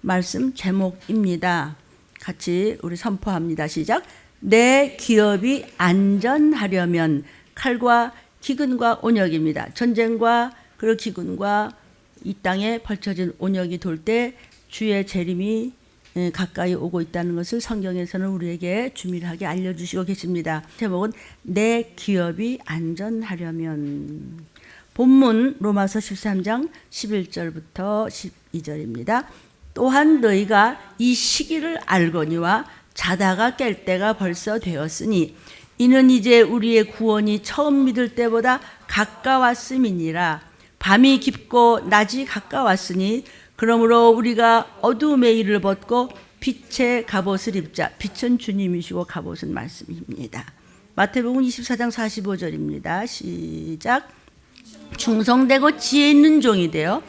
말씀 제목입니다. 같이 우리 선포합니다. 시작. 내 기업이 안전하려면 칼과 기근과 온역입니다. 전쟁과 그리고 기근과 이 땅에 벌쳐진 온역이 돌 때 주의 재림이 가까이 오고 있다는 것을 성경에서는 우리에게 주밀하게 알려주시고 계십니다. 제목은 내 기업이 안전하려면. 본문 로마서 13장 11절부터 12절입니다. 또한 너희가 이 시기를 알거니와 자다가 깰 때가 벌써 되었으니 이는 이제 우리의 구원이 처음 믿을 때보다 가까웠음이니라. 밤이 깊고 낮이 가까웠으니 그러므로 우리가 어두움의 일을 벗고 빛의 갑옷을 입자. 빛은 주님이시고 갑옷은 말씀입니다. 마태복음 24장 45절입니다. 시작. 충성되고 지혜 있는 종이 되어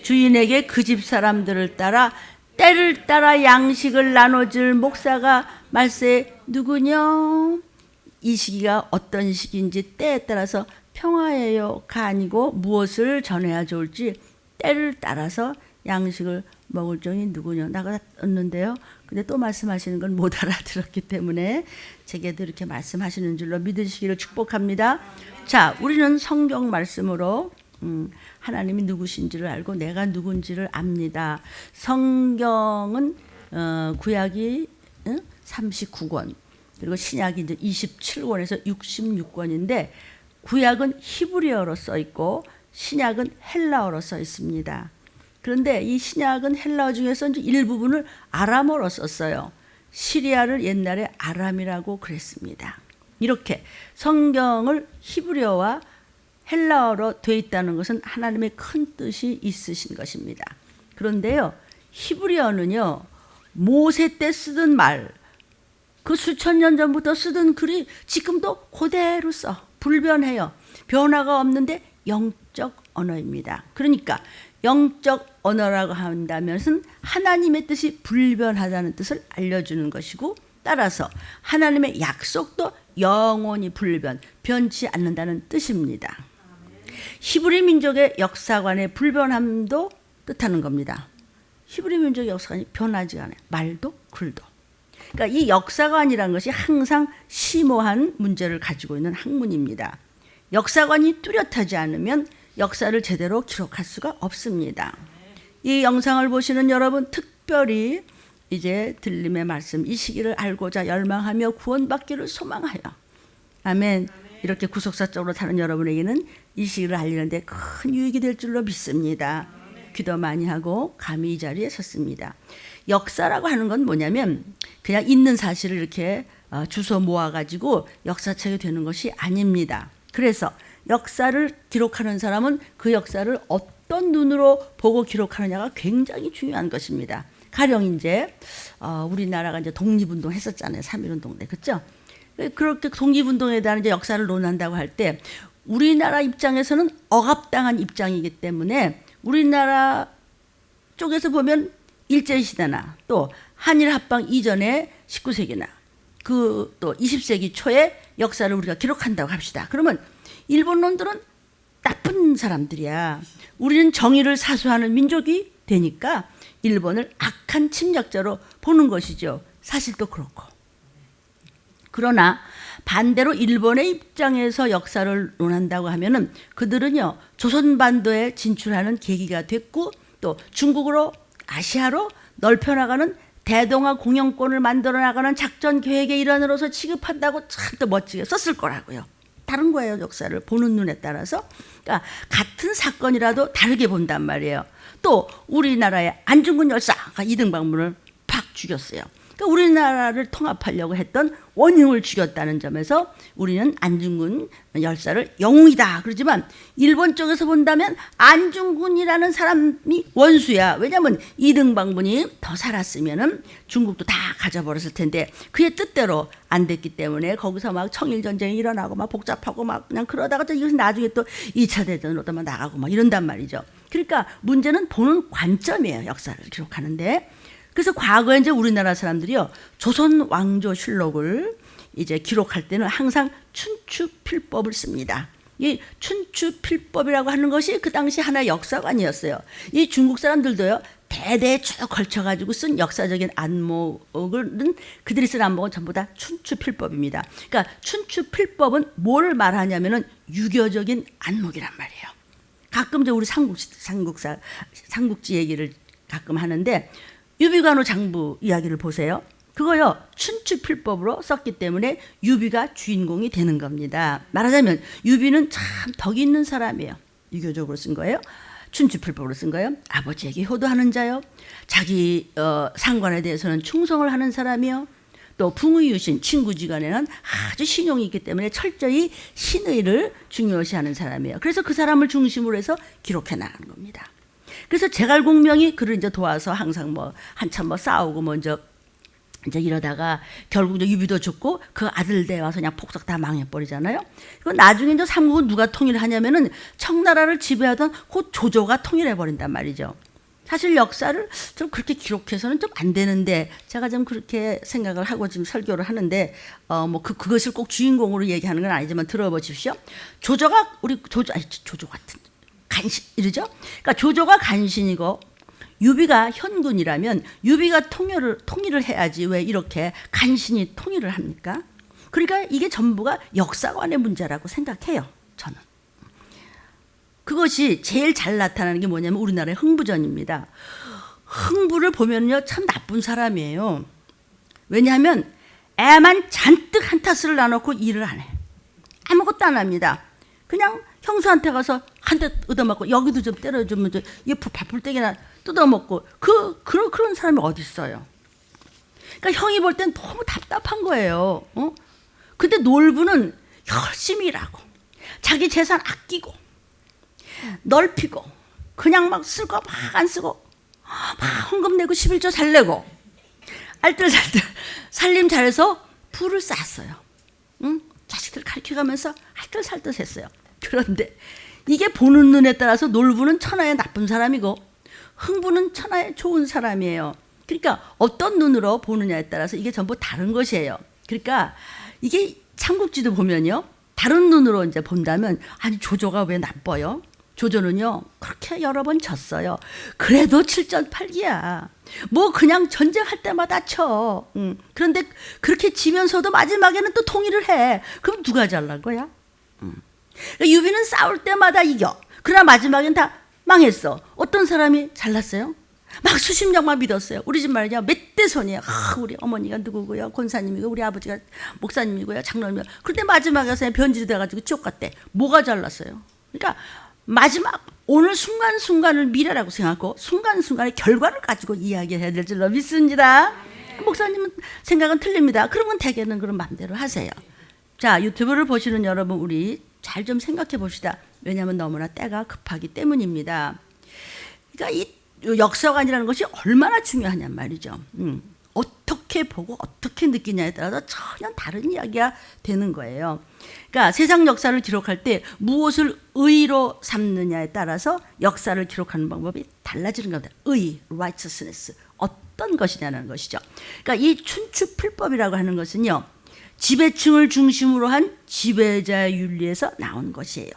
주인에게 그 집 사람들을 따라 때를 따라 양식을 나눠줄 목사가 말세 누구냐? 이 시기가 어떤 시기인지 때에 따라서 평화예요가 아니고 무엇을 전해야 좋을지 때를 따라서 양식을 먹을 종이 누구냐 나갔는데요. 근데 또 말씀하시는 건 못 알아들었기 때문에 제게도 이렇게 말씀하시는 줄로 믿으시기를 축복합니다. 자, 우리는 성경 말씀으로 하나님이 누구신지를 알고 내가 누군지를 압니다. 성경은 구약이 39권 그리고 신약이 이제 27권에서 66권인데 구약은 히브리어로 써 있고 신약은 헬라어로 써 있습니다. 그런데 이 신약은 헬라어 중에서 이제 일부분을 아람어로 썼어요. 시리아를 옛날에 아람이라고 그랬습니다. 이렇게 성경을 히브리어와 헬라어로 되어 있다는 것은 하나님의 큰 뜻이 있으신 것입니다. 그런데요, 히브리어는요, 모세 때 쓰던 말, 그 수천 년 전부터 쓰던 글이 지금도 그대로 써. 불변해요. 변화가 없는데 영적 언어입니다. 그러니까 영적 언어라고 한다면 하나님의 뜻이 불변하다는 뜻을 알려주는 것이고 따라서 하나님의 약속도 영원히 변치 않는다는 뜻입니다. 히브리 민족의 역사관의 불변함도 뜻하는 겁니다. 히브리 민족의 역사관이 변하지 않아요. 말도 글도. 그러니까 이 역사관이라는 것이 항상 심오한 문제를 가지고 있는 학문입니다. 역사관이 뚜렷하지 않으면 역사를 제대로 기록할 수가 없습니다. 이 영상을 보시는 여러분 특별히 이제 들림의 말씀 이 시기를 알고자 열망하며 구원받기를 소망하여 아멘. 이렇게 구속사적으로 사는 여러분에게는 이 시기를 알리는데 큰 유익이 될 줄로 믿습니다. 기도 많이 하고 감히 이 자리에 섰습니다. 역사라고 하는 건 뭐냐면 그냥 있는 사실을 이렇게 주워 모아가지고 역사책이 되는 것이 아닙니다. 그래서 역사를 기록하는 사람은 그 역사를 어떤 눈으로 보고 기록하느냐가 굉장히 중요한 것입니다. 가령 이제 우리나라가 이제 독립운동 했었잖아요. 3.1운동 때, 그렇죠? 그렇게 독립운동에 대한 이제 역사를 논한다고 할 때 우리나라 입장에서는 억압당한 입장이기 때문에 우리나라 쪽에서 보면 일제시대나 또 한일 합방 이전에 19세기나 그 또 20세기 초의 역사를 우리가 기록한다고 합시다. 그러면 일본놈들은 나쁜 사람들이야. 우리는 정의를 사수하는 민족이 되니까 일본을 악한 침략자로 보는 것이죠. 사실도 그렇고. 그러나 반대로 일본의 입장에서 역사를 논한다고 하면은 그들은요 조선반도에 진출하는 계기가 됐고 또 중국으로 아시아로 넓혀나가는 대동아 공영권을 만들어 나가는 작전 계획의 일환으로서 취급한다고 참 또 멋지게 썼을 거라고요. 다른 거예요. 역사를 보는 눈에 따라서. 그러니까 같은 사건이라도 다르게 본단 말이에요. 또 우리나라의 안중근 열사가 이등방문을 팍 죽였어요. 그러니까 우리나라를 통합하려고 했던 원흉을 죽였다는 점에서 우리는 안중근 열사를 영웅이다 그러지만 일본 쪽에서 본다면 안중근이라는 사람이 원수야. 왜냐하면 이등방문이 더 살았으면 중국도 다 가져버렸을 텐데 그의 뜻대로 안 됐기 때문에 거기서 막 청일전쟁이 일어나고 막 복잡하고 막 그냥 그러다가 또 이것이 나중에 또 2차 대전으로 막 나가고 막 이런단 말이죠. 그러니까 문제는 보는 관점이에요. 역사를 기록하는데. 그래서 과거에 이제 우리나라 사람들이요 조선 왕조실록을 이제 기록할 때는 항상 춘추필법을 씁니다. 이 춘추필법이라고 하는 것이 그 당시 하나의 역사관이었어요. 이 중국 사람들도요 대대에 쭉 걸쳐가지고 쓴 역사적인 안목은 그들이 쓴 안목은 전부 다 춘추필법입니다. 그러니까 춘추필법은 뭘 말하냐면은 유교적인 안목이란 말이에요. 가끔 우리 삼국지 얘기를 가끔 하는데 유비관우 장부 이야기를 보세요. 그거요 춘추필법으로 썼기 때문에 유비가 주인공이 되는 겁니다. 말하자면 유비는 참 덕이 있는 사람이에요. 유교적으로 쓴 거예요. 춘추필법으로 쓴 거예요. 아버지에게 효도하는 자요. 자기 상관에 대해서는 충성을 하는 사람이요. 또 풍의유신 친구지간에는 아주 신용이 있기 때문에 철저히 신의를 중요시하는 사람이에요. 그래서 그 사람을 중심으로 해서 기록해 나가는 겁니다. 그래서 제갈공명이 그를 이제 도와서 항상 한참 싸우고 먼저 이제 이러다가 결국 이제 유비도 죽고 그 아들대 와서 그냥 폭삭 다 망해버리잖아요. 그 나중에 이제 삼국은 누가 통일하냐면은 청나라를 지배하던 그 조조가 통일해버린단 말이죠. 사실 역사를 좀 그렇게 기록해서는 좀 안 되는데 제가 좀 그렇게 생각을 하고 지금 설교를 하는데 그것을 꼭 주인공으로 얘기하는 건 아니지만 들어보십시오. 조조가 조조 같은 간신 이러죠. 그러니까 조조가 간신이고 유비가 현군이라면 유비가 통일을 해야지 왜 이렇게 간신히 통일을 합니까? 그러니까 이게 전부가 역사관의 문제라고 생각해요. 저는. 그것이 제일 잘 나타나는 게 뭐냐면 우리나라의 흥부전입니다. 흥부를 보면요 참 나쁜 사람이에요. 왜냐하면 애만 잔뜩 한타스를 놔놓고 일을 안 해. 아무것도 안 합니다. 그냥 형수한테 가서 한 대 얻어맞고 여기도 좀 때려주면 얘 밥풀떼기나 뜯어먹고 그런 사람이 어디 있어요. 그러니까 형이 볼 땐 너무 답답한 거예요. 근데 놀부는 열심히 일하고 자기 재산 아끼고 넓히고 그냥 막 쓰고 막 안 쓰고 막 헌금 내고 11조 잘 내고 알뜰살뜰 살림 잘해서 부를 쌓았어요. 자식들 가르쳐가면서 알뜰살뜰 했어요. 그런데 이게 보는 눈에 따라서 놀부는 천하의 나쁜 사람이고 흥부는 천하의 좋은 사람이에요. 그러니까 어떤 눈으로 보느냐에 따라서 이게 전부 다른 것이에요. 그러니까 이게 삼국지도 보면요. 다른 눈으로 이제 본다면 아니 조조가 왜 나빠요? 조조는요. 그렇게 여러 번 졌어요. 그래도 7전 8기야. 그냥 전쟁할 때마다 쳐. 그런데 그렇게 지면서도 마지막에는 또 통일을 해. 그럼 누가 잘난 거야? 유비는 싸울 때마다 이겨. 그러나 마지막엔 다 망했어. 어떤 사람이 잘났어요? 막 수십 명만 믿었어요. 우리 집 말이야 몇 대 손이에요. 우리 어머니가 누구고요? 권사님이고 우리 아버지가 목사님이고요. 장로님이고. 그런데 마지막에 그냥 변질이 돼가지고 지옥 갔대. 뭐가 잘났어요? 그러니까 마지막 오늘 순간순간을 미래라고 생각하고 순간순간의 결과를 가지고 이야기해야 될 줄로 믿습니다. 목사님은 생각은 틀립니다. 그러면 대개는 그런 마음대로 하세요. 자, 유튜브를 보시는 여러분 우리 잘 좀 생각해 봅시다. 왜냐하면 너무나 때가 급하기 때문입니다. 그러니까 이 역사관이라는 것이 얼마나 중요하냔 말이죠. 어떻게 보고 어떻게 느끼냐에 따라서 전혀 다른 이야기가 되는 거예요. 그러니까 세상 역사를 기록할 때 무엇을 의로 삼느냐에 따라서 역사를 기록하는 방법이 달라지는 겁니다. 의, righteousness, 어떤 것이냐는 것이죠. 그러니까 이 춘추필법이라고 하는 것은요. 지배층을 중심으로 한 지배자 윤리에서 나온 것이에요.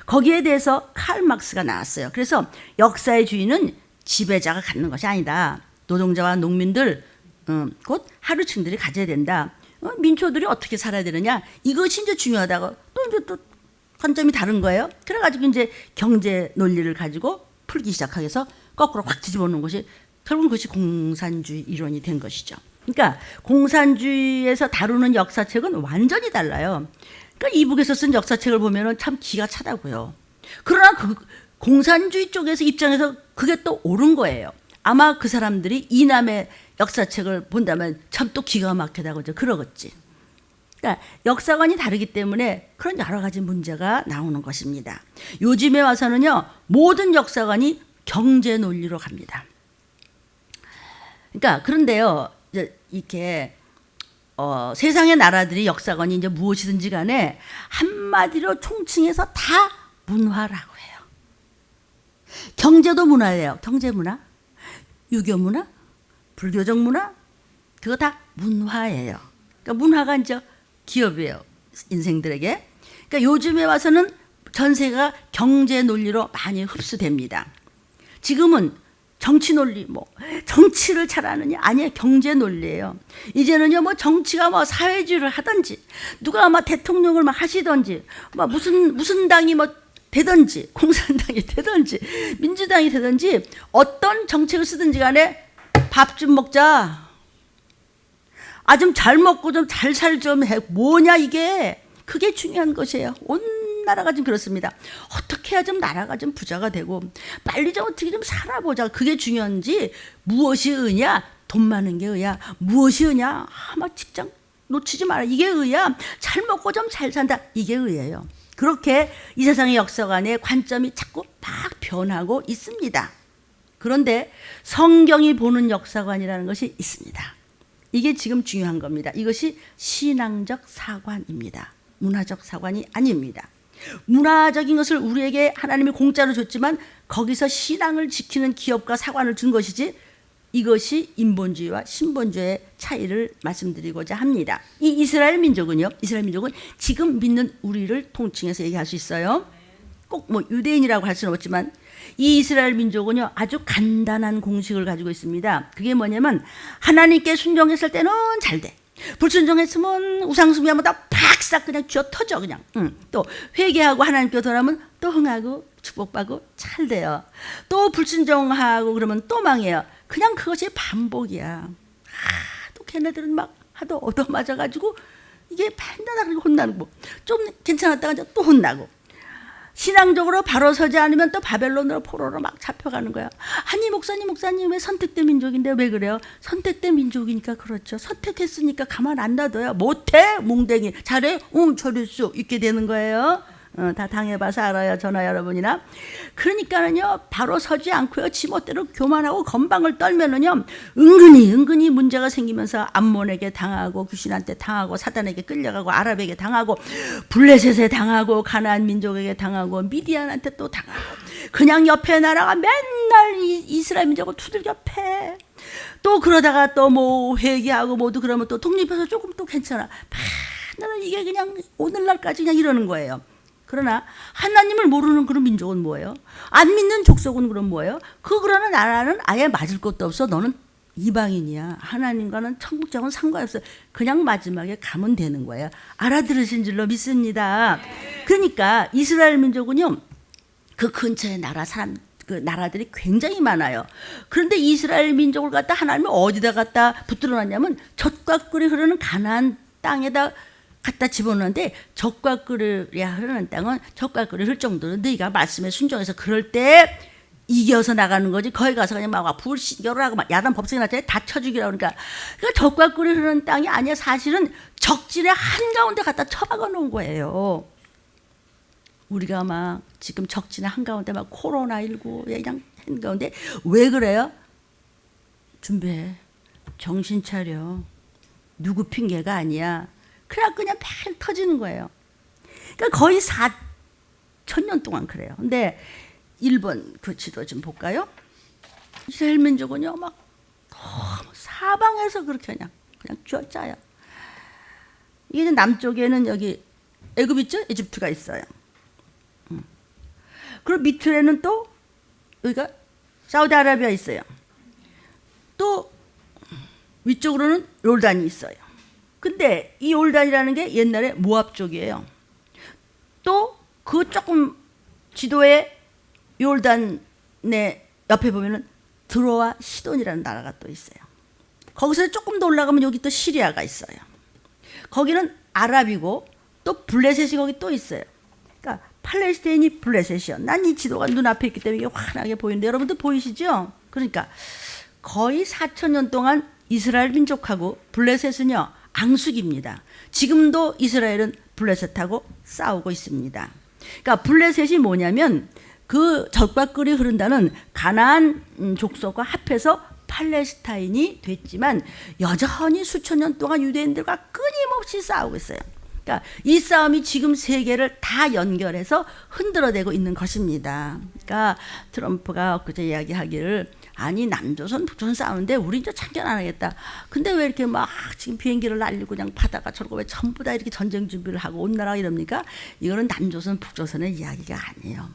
거기에 대해서 칼 막스가 나왔어요. 그래서 역사의 주인은 지배자가 갖는 것이 아니다. 노동자와 농민들, 곧 하류층들이 가져야 된다. 민초들이 어떻게 살아야 되느냐. 이것이 이제 중요하다고 또 관점이 다른 거예요. 그래가지고 이제 경제 논리를 가지고 풀기 시작하게 해서 거꾸로 확 뒤집어 놓은 것이 결국은 그것이 공산주의 이론이 된 것이죠. 그러니까 공산주의에서 다루는 역사책은 완전히 달라요. 그러니까 이북에서 쓴 역사책을 보면은 참 기가 차다고요. 그러나 그 공산주의 쪽에서 입장에서 그게 또 옳은 거예요. 아마 그 사람들이 이남의 역사책을 본다면 참 또 기가 막히다고 이제 그러겠지. 그러니까 역사관이 다르기 때문에 그런 여러 가지 문제가 나오는 것입니다. 요즘에 와서는요 모든 역사관이 경제 논리로 갑니다. 그러니까 그런데요 이제 이렇게 세상의 나라들이 역사관이 이제 무엇이든지 간에 한마디로 총칭해서 다 문화라고 해요. 경제도 문화예요. 경제 문화, 유교 문화, 불교적 문화, 그거 다 문화예요. 그러니까 문화가 이제 기업이에요. 인생들에게. 그러니까 요즘에 와서는 전세가 경제 논리로 많이 흡수됩니다. 지금은 정치 논리, 뭐 정치를 잘하느냐? 아니에요. 경제 논리예요. 이제는요, 뭐 정치가 뭐 사회주의를 하든지, 누가 막 대통령을 막 하시든지, 뭐 무슨 당이 뭐 되든지, 공산당이 되든지, 민주당이 되든지, 어떤 정책을 쓰든지 간에 밥 좀 먹자. 아, 좀 잘 먹고 좀 잘 살 좀 해. 뭐냐, 이게. 그게 중요한 것이에요. 온 나라가 좀 그렇습니다. 어떻게 해야 좀 나라가 좀 부자가 되고, 빨리 좀 어떻게 좀 살아보자. 그게 중요한지, 무엇이 의냐? 돈 많은 게 의야. 무엇이 의냐? 막 직장 놓치지 마라. 이게 의야. 잘 먹고 좀 잘 산다. 이게 의예요. 그렇게 이 세상의 역사관의 관점이 자꾸 막 변하고 있습니다. 그런데 성경이 보는 역사관이라는 것이 있습니다. 이게 지금 중요한 겁니다. 이것이 신앙적 사관입니다. 문화적 사관이 아닙니다. 문화적인 것을 우리에게 하나님이 공짜로 줬지만 거기서 신앙을 지키는 기업과 사관을 준 것이지, 이것이 인본주의와 신본주의의 차이를 말씀드리고자 합니다. 이 이스라엘 민족은요, 이스라엘 민족은 지금 믿는 우리를 통칭해서 얘기할 수 있어요. 꼭 뭐 유대인이라고 할 수는 없지만 이 이스라엘 민족은요, 아주 간단한 공식을 가지고 있습니다. 그게 뭐냐면, 하나님께 순종했을 때는 잘 돼. 불순종했으면 우상숭배하면 다 팍싹 그냥 쥐어 터져 그냥. 또 회개하고 하나님께 돌아오면 또 흥하고 축복받고 잘 돼요. 또 불순종하고 그러면 또 망해요. 그냥 그것이 반복이야. 또 걔네들은 막 하도 얻어맞아가지고 이게 판단하고 혼나는 거. 좀 괜찮았다가 또 혼나고. 신앙적으로 바로 서지 않으면 또 바벨론으로 포로로 막 잡혀가는 거야. 아니 목사님 왜 선택된 민족인데 왜 그래요? 선택된 민족이니까 그렇죠. 선택했으니까 가만 안 놔둬요. 못해? 몽댕이. 잘해? 응, 저릴수 있게 되는 거예요. 다 당해봐서 알아요, 전화 여러분이나. 그러니까는요, 바로 서지 않고요, 지멋대로 교만하고 건방을 떨면은요, 은근히 문제가 생기면서 암몬에게 당하고, 귀신한테 당하고, 사단에게 끌려가고, 아랍에게 당하고, 블레셋에 당하고, 가나안 민족에게 당하고, 미디안한테 또 당하고, 그냥 옆에 나라가 맨날 이스라엘 민족을 두들겨 패. 또 그러다가 또 뭐 회개하고 모두 그러면 또 독립해서 조금 또 괜찮아. 나는 이게 그냥 오늘날까지 그냥 이러는 거예요. 그러나 하나님을 모르는 그런 민족은 뭐예요? 안 믿는 족속은 그럼 뭐예요? 그러는 나라는 아예 맞을 것도 없어. 너는 이방인이야. 하나님과는 천국장은 상관없어. 그냥 마지막에 가면 되는 거예요. 알아들으신 줄로 믿습니다. 그러니까 이스라엘 민족은요, 그 근처에 그 나라들이 굉장히 많아요. 그런데 이스라엘 민족을 갖다 하나님이 어디다 갖다 붙들어놨냐면 젖과 꿀이 흐르는 가나안 땅에다 갖다 집어넣는데, 젖과 꿀이 흐르는 땅은 젖과 꿀이 흐를 정도로 너희가 말씀에 순종해서 그럴 때 이겨서 나가는 거지. 거기 가서 그냥 막 불신결하고 막 야단 법석이 났잖아요. 다 쳐주기라고. 그러니까 젖과 꿀이 흐르는 땅이 아니야. 사실은 적진의 한가운데 갖다 처박아 놓은 거예요. 우리가 막 지금 적진의 한가운데 막 코로나19 그냥 한가운데 왜 그래요? 준비해. 정신 차려. 누구 핑계가 아니야. 그냥 팍 터지는 거예요. 그러니까 거의 4,000년 동안 그래요. 근데 일본 그 지도 좀 볼까요? 이스라엘 민족은요, 막 너무 사방에서 그렇게 그냥 쥐어짜요. 이게 남쪽에는 여기 애굽 있죠? 이집트가 있어요. 그리고 밑으로는 또 여기가 사우디아라비아 있어요. 또 위쪽으로는 요르단이 있어요. 근데 이 요르단이라는 게 옛날에 모압 쪽이에요. 또 그 조금 지도에 요르단의 옆에 보면은 드로와 시돈이라는 나라가 또 있어요. 거기서 조금 더 올라가면 여기 또 시리아가 있어요. 거기는 아랍이고 또 블레셋이 거기 또 있어요. 그러니까 팔레스타인이 블레셋이요. 난 이 지도가 눈앞에 있기 때문에 이게 환하게 보이는데 여러분들 보이시죠? 그러니까 거의 4,000년 동안 이스라엘 민족하고 블레셋은요, 앙숙입니다. 지금도 이스라엘은 블레셋하고 싸우고 있습니다. 그러니까 블레셋이 뭐냐면 그 젖과 꿀이 흐른다는 가나안 족속과 합해서 팔레스타인이 됐지만 여전히 수천 년 동안 유대인들과 끊임없이 싸우고 있어요. 그러니까 이 싸움이 지금 세계를 다 연결해서 흔들어대고 있는 것입니다. 그러니까 트럼프가 엊그제 이야기하기를, 아니 남조선 북조선 싸우는데 우리 이제 참견 안 하겠다. 근데 왜 이렇게 막 지금 비행기를 날리고 그냥 바다가 저러고 왜 전부 다 이렇게 전쟁 준비를 하고 온 나라가 이럽니까? 이거는 남조선 북조선의 이야기가 아니에요.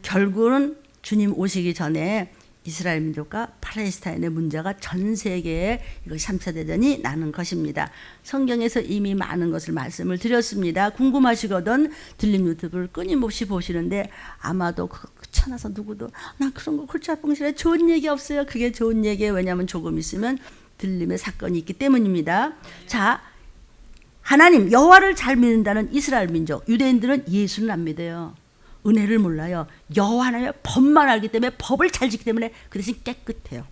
결국은 주님 오시기 전에 이스라엘 민족과 팔레스타인의 문제가 전 세계에 이거 3차 대전이 나는 것입니다. 성경에서 이미 많은 것을 말씀을 드렸습니다. 궁금하시거든 들림 유튜브를 끊임없이 보시는데 아마도 그거 귀찮아서 누구도 나 그런 거 골치 아픈 싫어요. 좋은 얘기 없어요. 그게 좋은 얘기예요. 왜냐하면 조금 있으면 들림의 사건이 있기 때문입니다. 자, 하나님 여호와를 잘 믿는다는 이스라엘 민족, 유대인들은 예수는 안 믿어요. 은혜를 몰라요. 여호와 하나님의 법만 알기 때문에, 법을 잘 지키기 때문에 그 대신 깨끗해요.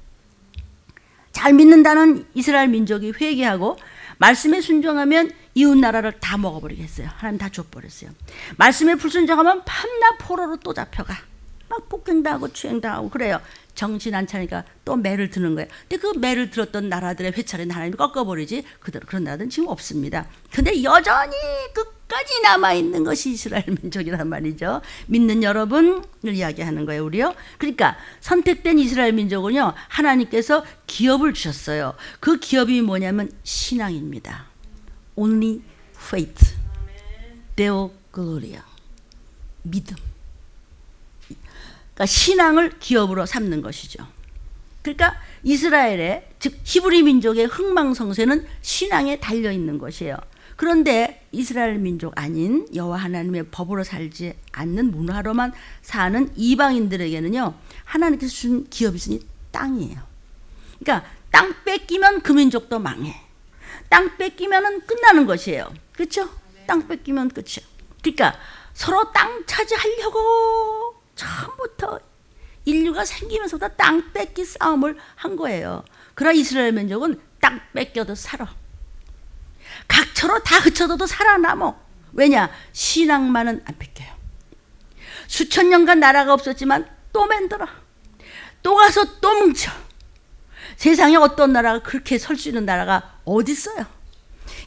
잘 믿는다는 이스라엘 민족이 회개하고 말씀에 순종하면 이웃 나라를 다 먹어버리겠어요. 하나님 다 줘버렸어요. 말씀에 불순종하면 밤낮 포로로 또 잡혀가. 막 폭행당하고 추행당하고 그래요. 정신 안 차니까 또 매를 드는 거예요. 근데 그 매를 들었던 나라들의 회차례는 하나님이 꺾어버리지 그런 나라는 지금 없습니다. 근데 여전히 끝까지 남아있는 것이 이스라엘 민족이란 말이죠. 믿는 여러분을 이야기하는 거예요, 우리요. 그러니까 선택된 이스라엘 민족은요, 하나님께서 기업을 주셨어요. 그 기업이 뭐냐면 신앙입니다. Only faith, Deo Gloria, 믿음. 그러니까 신앙을 기업으로 삼는 것이죠. 그러니까 이스라엘의 즉 히브리 민족의 흥망성쇠는 신앙에 달려 있는 것이에요. 그런데 이스라엘 민족 아닌 여호와 하나님의 법으로 살지 않는 문화로만 사는 이방인들에게는요, 하나님께서 준 기업이 있으니 땅이에요. 그러니까 땅 뺏기면 그 민족도 망해. 땅 뺏기면은 끝나는 것이에요. 그렇죠? 땅 뺏기면 끝이에요. 그러니까 서로 땅 차지하려고 처음부터 인류가 생기면서부터 땅 뺏기 싸움을 한 거예요. 그러나 이스라엘 민족은 땅 뺏겨도 살아. 각처로 다 흩어져도 살아남어. 왜냐? 신앙만은 안 뺏겨요. 수천 년간 나라가 없었지만 또 만들어. 또 가서 또 뭉쳐. 세상에 어떤 나라가 그렇게 설 수 있는 나라가 어디 있어요?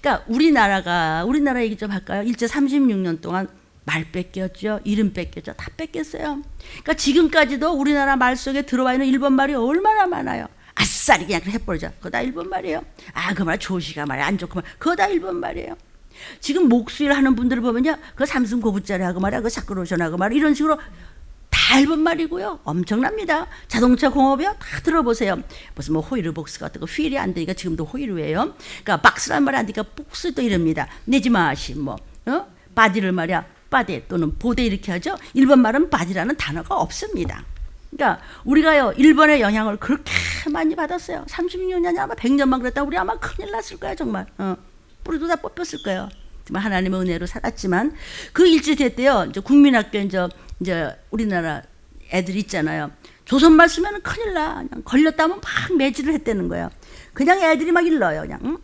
그러니까 우리나라 얘기 좀 할까요? 일제 36년 동안 말 뺏겼죠. 이름 뺏겼죠. 다 뺏겼어요. 그러니까 지금까지도 우리나라 말 속에 들어와 있는 일본 말이 얼마나 많아요. 아싸리 그냥 해버리죠. 그거 다 일본 말이에요. 아, 그 말 조시가 말이 안 좋고 말 그거 다 일본 말이에요. 지금 목수일 하는 분들을 보면요, 그 삼성 고부짜리 하고 말이야, 그 사크로션 하고 말이야, 이런 식으로 다 일본 말이고요. 엄청납니다. 자동차 공업이요, 다 들어보세요. 무슨 뭐 호이르복스 같은 거 휠이 안 되니까 지금도 호이르예요. 그러니까 박스란 말이 안 되니까 복스도 이럽니다. 내지마시 뭐 바디를 말이야 바디 또는 보데 이렇게 하죠. 일본 말은 바디라는 단어가 없습니다. 그러니까 우리가요, 일본의 영향을 그렇게 많이 받았어요. 36년이 아마 100년만 그랬다 우리 아마 큰일 났을 거예요. 정말 뿌리도 다 뽑혔을 거예요. 정말 하나님의 은혜로 살았지만 그 일제시대 때요, 이제 국민학교 이제 우리나라 애들 있잖아요. 조선말 쓰면 큰일 나. 그냥 걸렸다면 막 매질을 했다는 거예요. 그냥 애들이 막 일러요. 그냥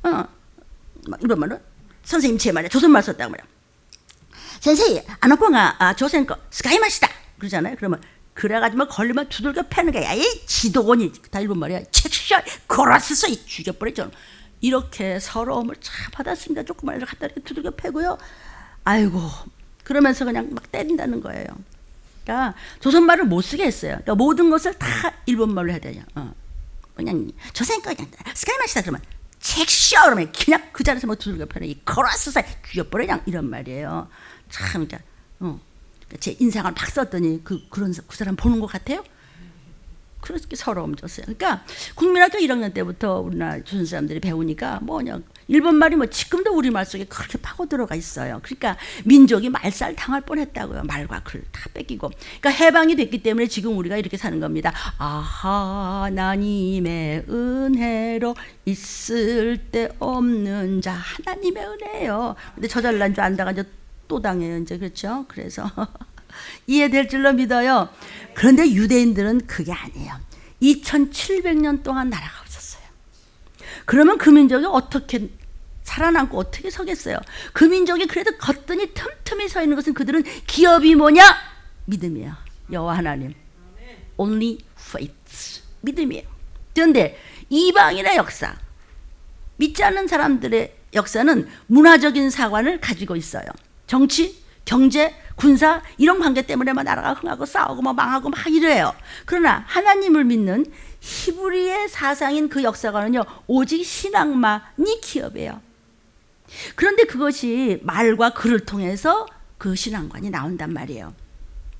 막 이런 말은 선생님 제 말이야. 조선말 썼다고 말이야. 선생님, 아노코가 조선 거 스카이마시다 그러잖아요. 그러면 그래가지고 막 걸리면 두들겨 패는 거야. 이 지도원이 다 일본 말이야. 책쇼 고라스서 죽여버리죠. 이렇게 서러움을 참 받았습니다. 조그만 애를 갖다 이렇게 두들겨 패고요. 아이고, 그러면서 그냥 막 때린다는 거예요. 그러니까 조선말을 못 쓰게 했어요. 그러니까 모든 것을 다 일본말로 해야 돼요. 그냥 조선 거 그냥 스카이마시다 그러면 책쇼 그러면 그냥 그 자리에서 뭐 두들겨 패는 이 고라스서 죽여버려 이런 말이에요. 참, 제 인상을 막 썼더니 그 사람 보는 것 같아요? 그렇게 서러움 줬어요. 그러니까 국민학교 1학년 때부터 우리나라 조선 사람들이 배우니까 뭐냐, 일본 말이 뭐 지금도 우리 말 속에 그렇게 파고 들어가 있어요. 그러니까 민족이 말살 당할 뻔했다고요. 말과 글 다 뺏기고. 그러니까 해방이 됐기 때문에 지금 우리가 이렇게 사는 겁니다. 아하, 하나님의 은혜로 있을 데 없는 자, 하나님의 은혜예요. 근데 저 잘난 줄 안다가 이제 또 당해요. 이제 그렇죠. 그래서 이해될 줄로 믿어요. 그런데 유대인들은 그게 아니에요. 2700년 동안 나라가 없었어요. 그러면 그 민족이 어떻게 살아남고 어떻게 서겠어요? 그 민족이 그래도 거뜬히 틈틈이 서 있는 것은 그들은 기업이 뭐냐? 믿음이에요. 여호와 하나님. Only faith. 믿음이에요. 그런데 이방인의 역사, 믿지 않는 사람들의 역사는 문화적인 사관을 가지고 있어요. 정치, 경제, 군사 이런 관계 때문에만 나라가 흥하고 싸우고 막 망하고 막 이래요. 그러나 하나님을 믿는 히브리의 사상인 그 역사관은요, 오직 신앙만이 기업이에요. 그런데 그것이 말과 글을 통해서 그 신앙관이 나온단 말이에요.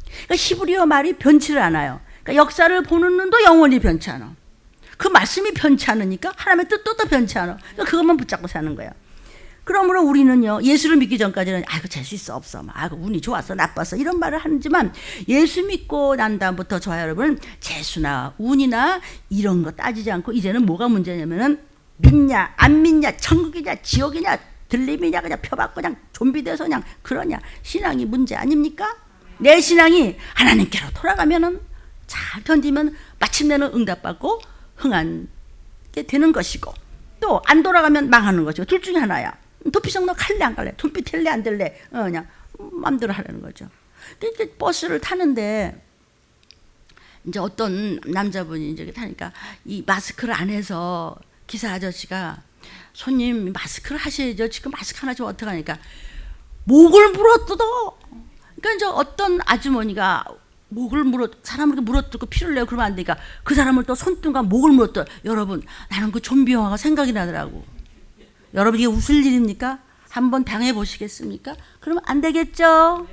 그러니까 히브리어 말이 변치를 않아요. 그러니까 역사를 보는 눈도 영원히 변치 않아. 그 말씀이 변치 않으니까 하나님의 뜻도 또 변치 않아. 그러니까 그것만 붙잡고 사는 거야. 그러므로 우리는요, 예수를 믿기 전까지는 아이고 재수 있어 없어, 아이고 운이 좋았어 나빴어 이런 말을 하지만 예수 믿고 난 다음부터 저와 여러분은 재수나 운이나 이런 거 따지지 않고 이제는 뭐가 문제냐면은 믿냐 안 믿냐 천국이냐 지옥이냐 들림이냐 그냥 펴받고 그냥 좀비 돼서 그냥 그러냐 신앙이 문제 아닙니까? 내 신앙이 하나님께로 돌아가면은 잘 견디면 마침내는 응답받고 흥하게 되는 것이고 또 안 돌아가면 망하는 것이고 둘 중에 하나야. 도피성 너 갈래 안 갈래? 돈빛 될래 안 될래? 그냥 마음대로 하라는 거죠. 근데 버스를 타는데 이제 어떤 남자분이 이제 타니까 이 마스크를 안 해서 기사 아저씨가 손님 마스크를 하셔야죠. 지금 마스크 하나 좀 어떡하니까 목을 물어뜯어. 그러니까 이제 어떤 아주머니가 목을 사람을 물어뜯고 피를 내고 그러면 안 되니까 그 사람을 또 손등과 목을 물어뜯어. 여러분 나는 그 좀비 영화가 생각이 나더라고. 여러분 이게 웃을 일입니까? 한번 당해 보시겠습니까? 그러면 안 되겠죠?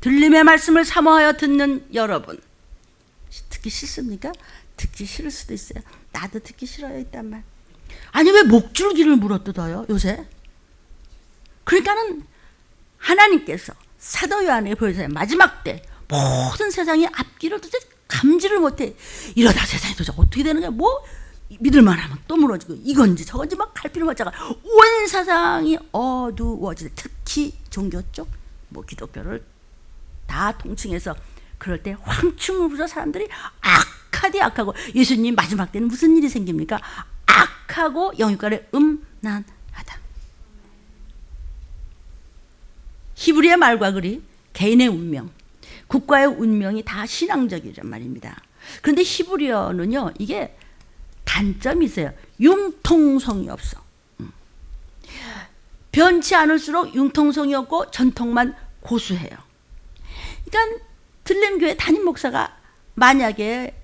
들림의 말씀을 사모하여 듣는 여러분 듣기 싫습니까? 듣기 싫을 수도 있어요. 나도 듣기 싫어요 이딴 말. 아니 왜 목줄기를 물어뜯어요 요새? 그러니까는 하나님께서 사도 요한에게 보여주세요. 마지막 때 모든 세상의 앞길을 도대체 감지를 못해. 이러다 세상이 도대체 어떻게 되는 거야? 뭐 믿을만 하면 또 무너지고 이건지 저건지 막 갈피를 맞자가 온 세상이 어두워지고 특히 종교 쪽 뭐 기독교를 다 통칭해서 그럴 때 황충을 부서 사람들이 악하고 예수님 마지막 때는 무슨 일이 생깁니까? 악하고 영육간에 음란하다. 히브리의 말과 글이 개인의 운명, 국가의 운명이 다 신앙적이란 말입니다. 그런데 히브리어는요 이게 단점이 있어요. 융통성이 없어. 변치 않을수록 융통성이 없고 전통만 고수해요. 그러니까 들림교회 담임 목사가 만약에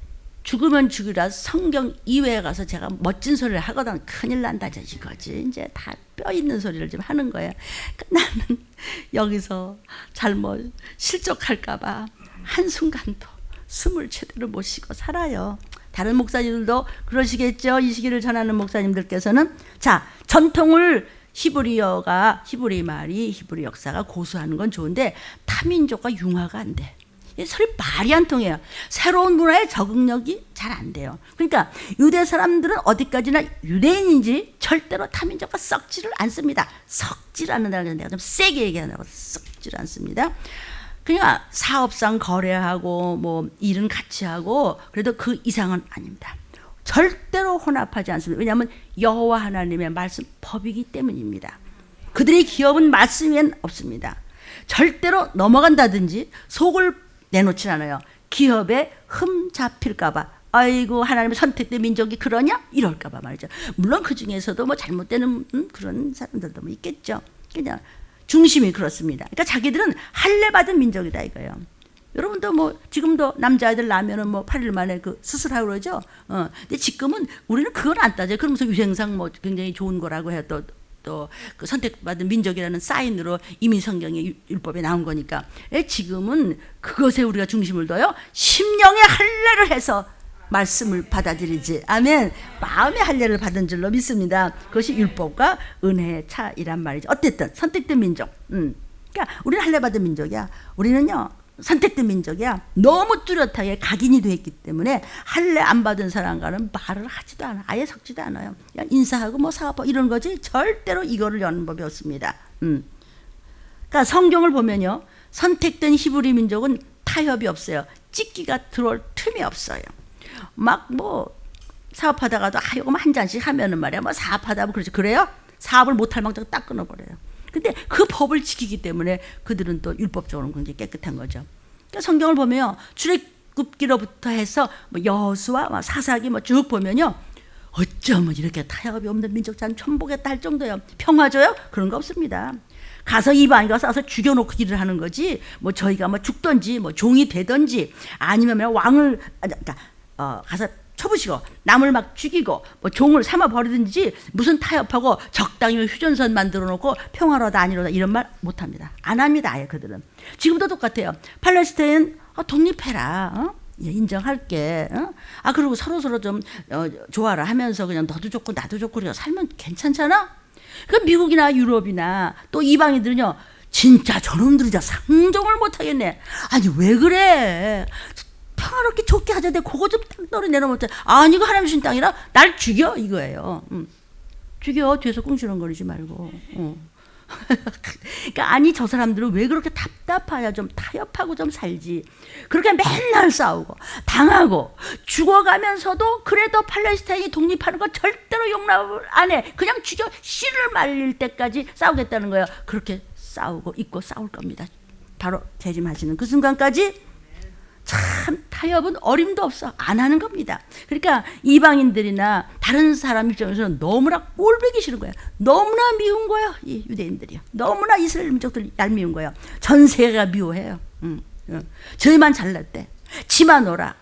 죽으면 죽으라 성경 이외에 가서 제가 멋진 소리를 하거든 큰일 난다 이거지. 이제 다 뼈 있는 소리를 좀 하는 거예요. 그러니까 나는 여기서 잘못 실족할까 봐 한순간도 숨을 제대로 못 쉬고 살아요. 다른 목사님들도 그러시겠죠. 이 시기를 전하는 목사님들께서는 자 전통을 히브리 말이 히브리 역사가 고수하는 건 좋은데 타민족과 융화가 안 돼. 서로 말이 안 통해요. 새로운 문화에 적응력이 잘 안 돼요. 그러니까 유대 사람들은 어디까지나 유대인인지 절대로 타민족과 썩지를 않습니다. 썩지를 않는다는 걸 내가 좀 세게 얘기하려고 썩지를 않습니다. 그러니까 사업상 거래하고 뭐 일은 같이 하고 그래도 그 이상은 아닙니다. 절대로 혼합하지 않습니다. 왜냐하면 여호와 하나님의 말씀 법이기 때문입니다. 그들의 기업은 말씀 위엔 없습니다. 절대로 넘어간다든지 속을 내놓지 않아요. 기업에 흠 잡힐까 봐 아이고 하나님의 선택된 민족이 그러냐 이럴까 봐 말이죠. 물론 그 중에서도 뭐 잘못되는 그런 사람들도 뭐 있겠죠. 그냥 중심이 그렇습니다. 그러니까 자기들은 할례 받은 민족이다 이거예요. 여러분도 뭐 지금도 남자아이들 낳으면은 뭐 8일 만에 그 수술하고 그러죠. 근데 지금은 우리는 그걸 안 따져요. 그러면서 유생상 뭐 굉장히 좋은 거라고 해요. 또 그 선택받은 민족이라는 사인으로 이미 성경의 율법에 나온 거니까. 지금은 그것에 우리가 중심을 둬요. 심령의 할례를 해서 말씀을 받아들이지. 아멘. 마음의 할례를 받은 줄로 믿습니다. 그것이 율법과 은혜의 차이란 말이죠. 어쨌든 선택된 민족. 그러니까 우리는 할례 받은 민족이야. 우리는요 선택된 민족이야. 너무 뚜렷하게 각인이 되어 있기 때문에 할례 안 받은 사람과는 말을 하지도 않아. 아예 섞지도 않아요. 그냥 인사하고 뭐 사업하고 이런 거지 절대로 이거를 여는 법이 없습니다. 그러니까 성경을 보면요 선택된 히브리 민족은 타협이 없어요. 찍기가 들어올 틈이 없어요. 막 뭐 사업하다가도 이거 한 잔씩 하면은 말이야 뭐 사업하다 뭐 그러지. 그래요? 사업을 못할 망정 딱 끊어버려요. 근데 그 법을 지키기 때문에 그들은 또 율법적으로 굉장히 깨끗한 거죠. 그러니까 성경을 보면 출애굽기로부터 해서 뭐 여호수아, 사사기 뭐 쭉 보면요, 어쩌면 이렇게 타협이 없는 민족 잘 천복했다 할 정도예요. 평화줘요? 그런 거 없습니다. 가서 이방인과 싸서 죽여놓고 일을 하는 거지. 뭐 저희가 뭐 죽든지 뭐 종이 되든지 아니면 왕을 가서 쳐부시고 남을 막 죽이고 뭐 종을 삼아 버리든지 무슨 타협하고 적당히 휴전선 만들어 놓고 평화로다 아니로다 이런 말 못합니다. 안 합니다. 아예 그들은. 지금도 똑같아요. 팔레스타인 독립해라. 인정할게. 어? 아, 그리고 서로 좀 좋아라 하면서 그냥 너도 좋고 나도 좋고 그래 살면 괜찮잖아? 그 미국이나 유럽이나 또 이방인들은요, 진짜 저놈들이 상종을 못하겠네. 아니, 왜 그래? 평화롭게 좋게 하자. 내 그거 좀 땅덩어리 내려놓자. 아니, 이거 하나님 주신 땅이라 날 죽여 이거예요. 죽여. 뒤에서 꿍시렁거리지 말고. 그러니까 아니, 저 사람들은 왜 그렇게 답답하냐, 좀 타협하고 좀 살지. 그렇게 맨날 싸우고 당하고 죽어가면서도 그래도 팔레스타인이 독립하는 거 절대로 용납을 안 해. 그냥 죽여. 씨를 말릴 때까지 싸우겠다는 거예요. 그렇게 싸우고 있고 싸울 겁니다. 바로 재림하시는 그 순간까지. 참 타협은 어림도 없어. 안 하는 겁니다. 그러니까 이방인들이나 다른 사람 입장에서는 너무나 꼴보기 싫은 거야. 너무나 미운 거야. 이 유대인들이요. 너무나 이스라엘 민족들 얄미운 거예요. 전 세계가 미워해요. 저희만 잘났대. 지만 오라.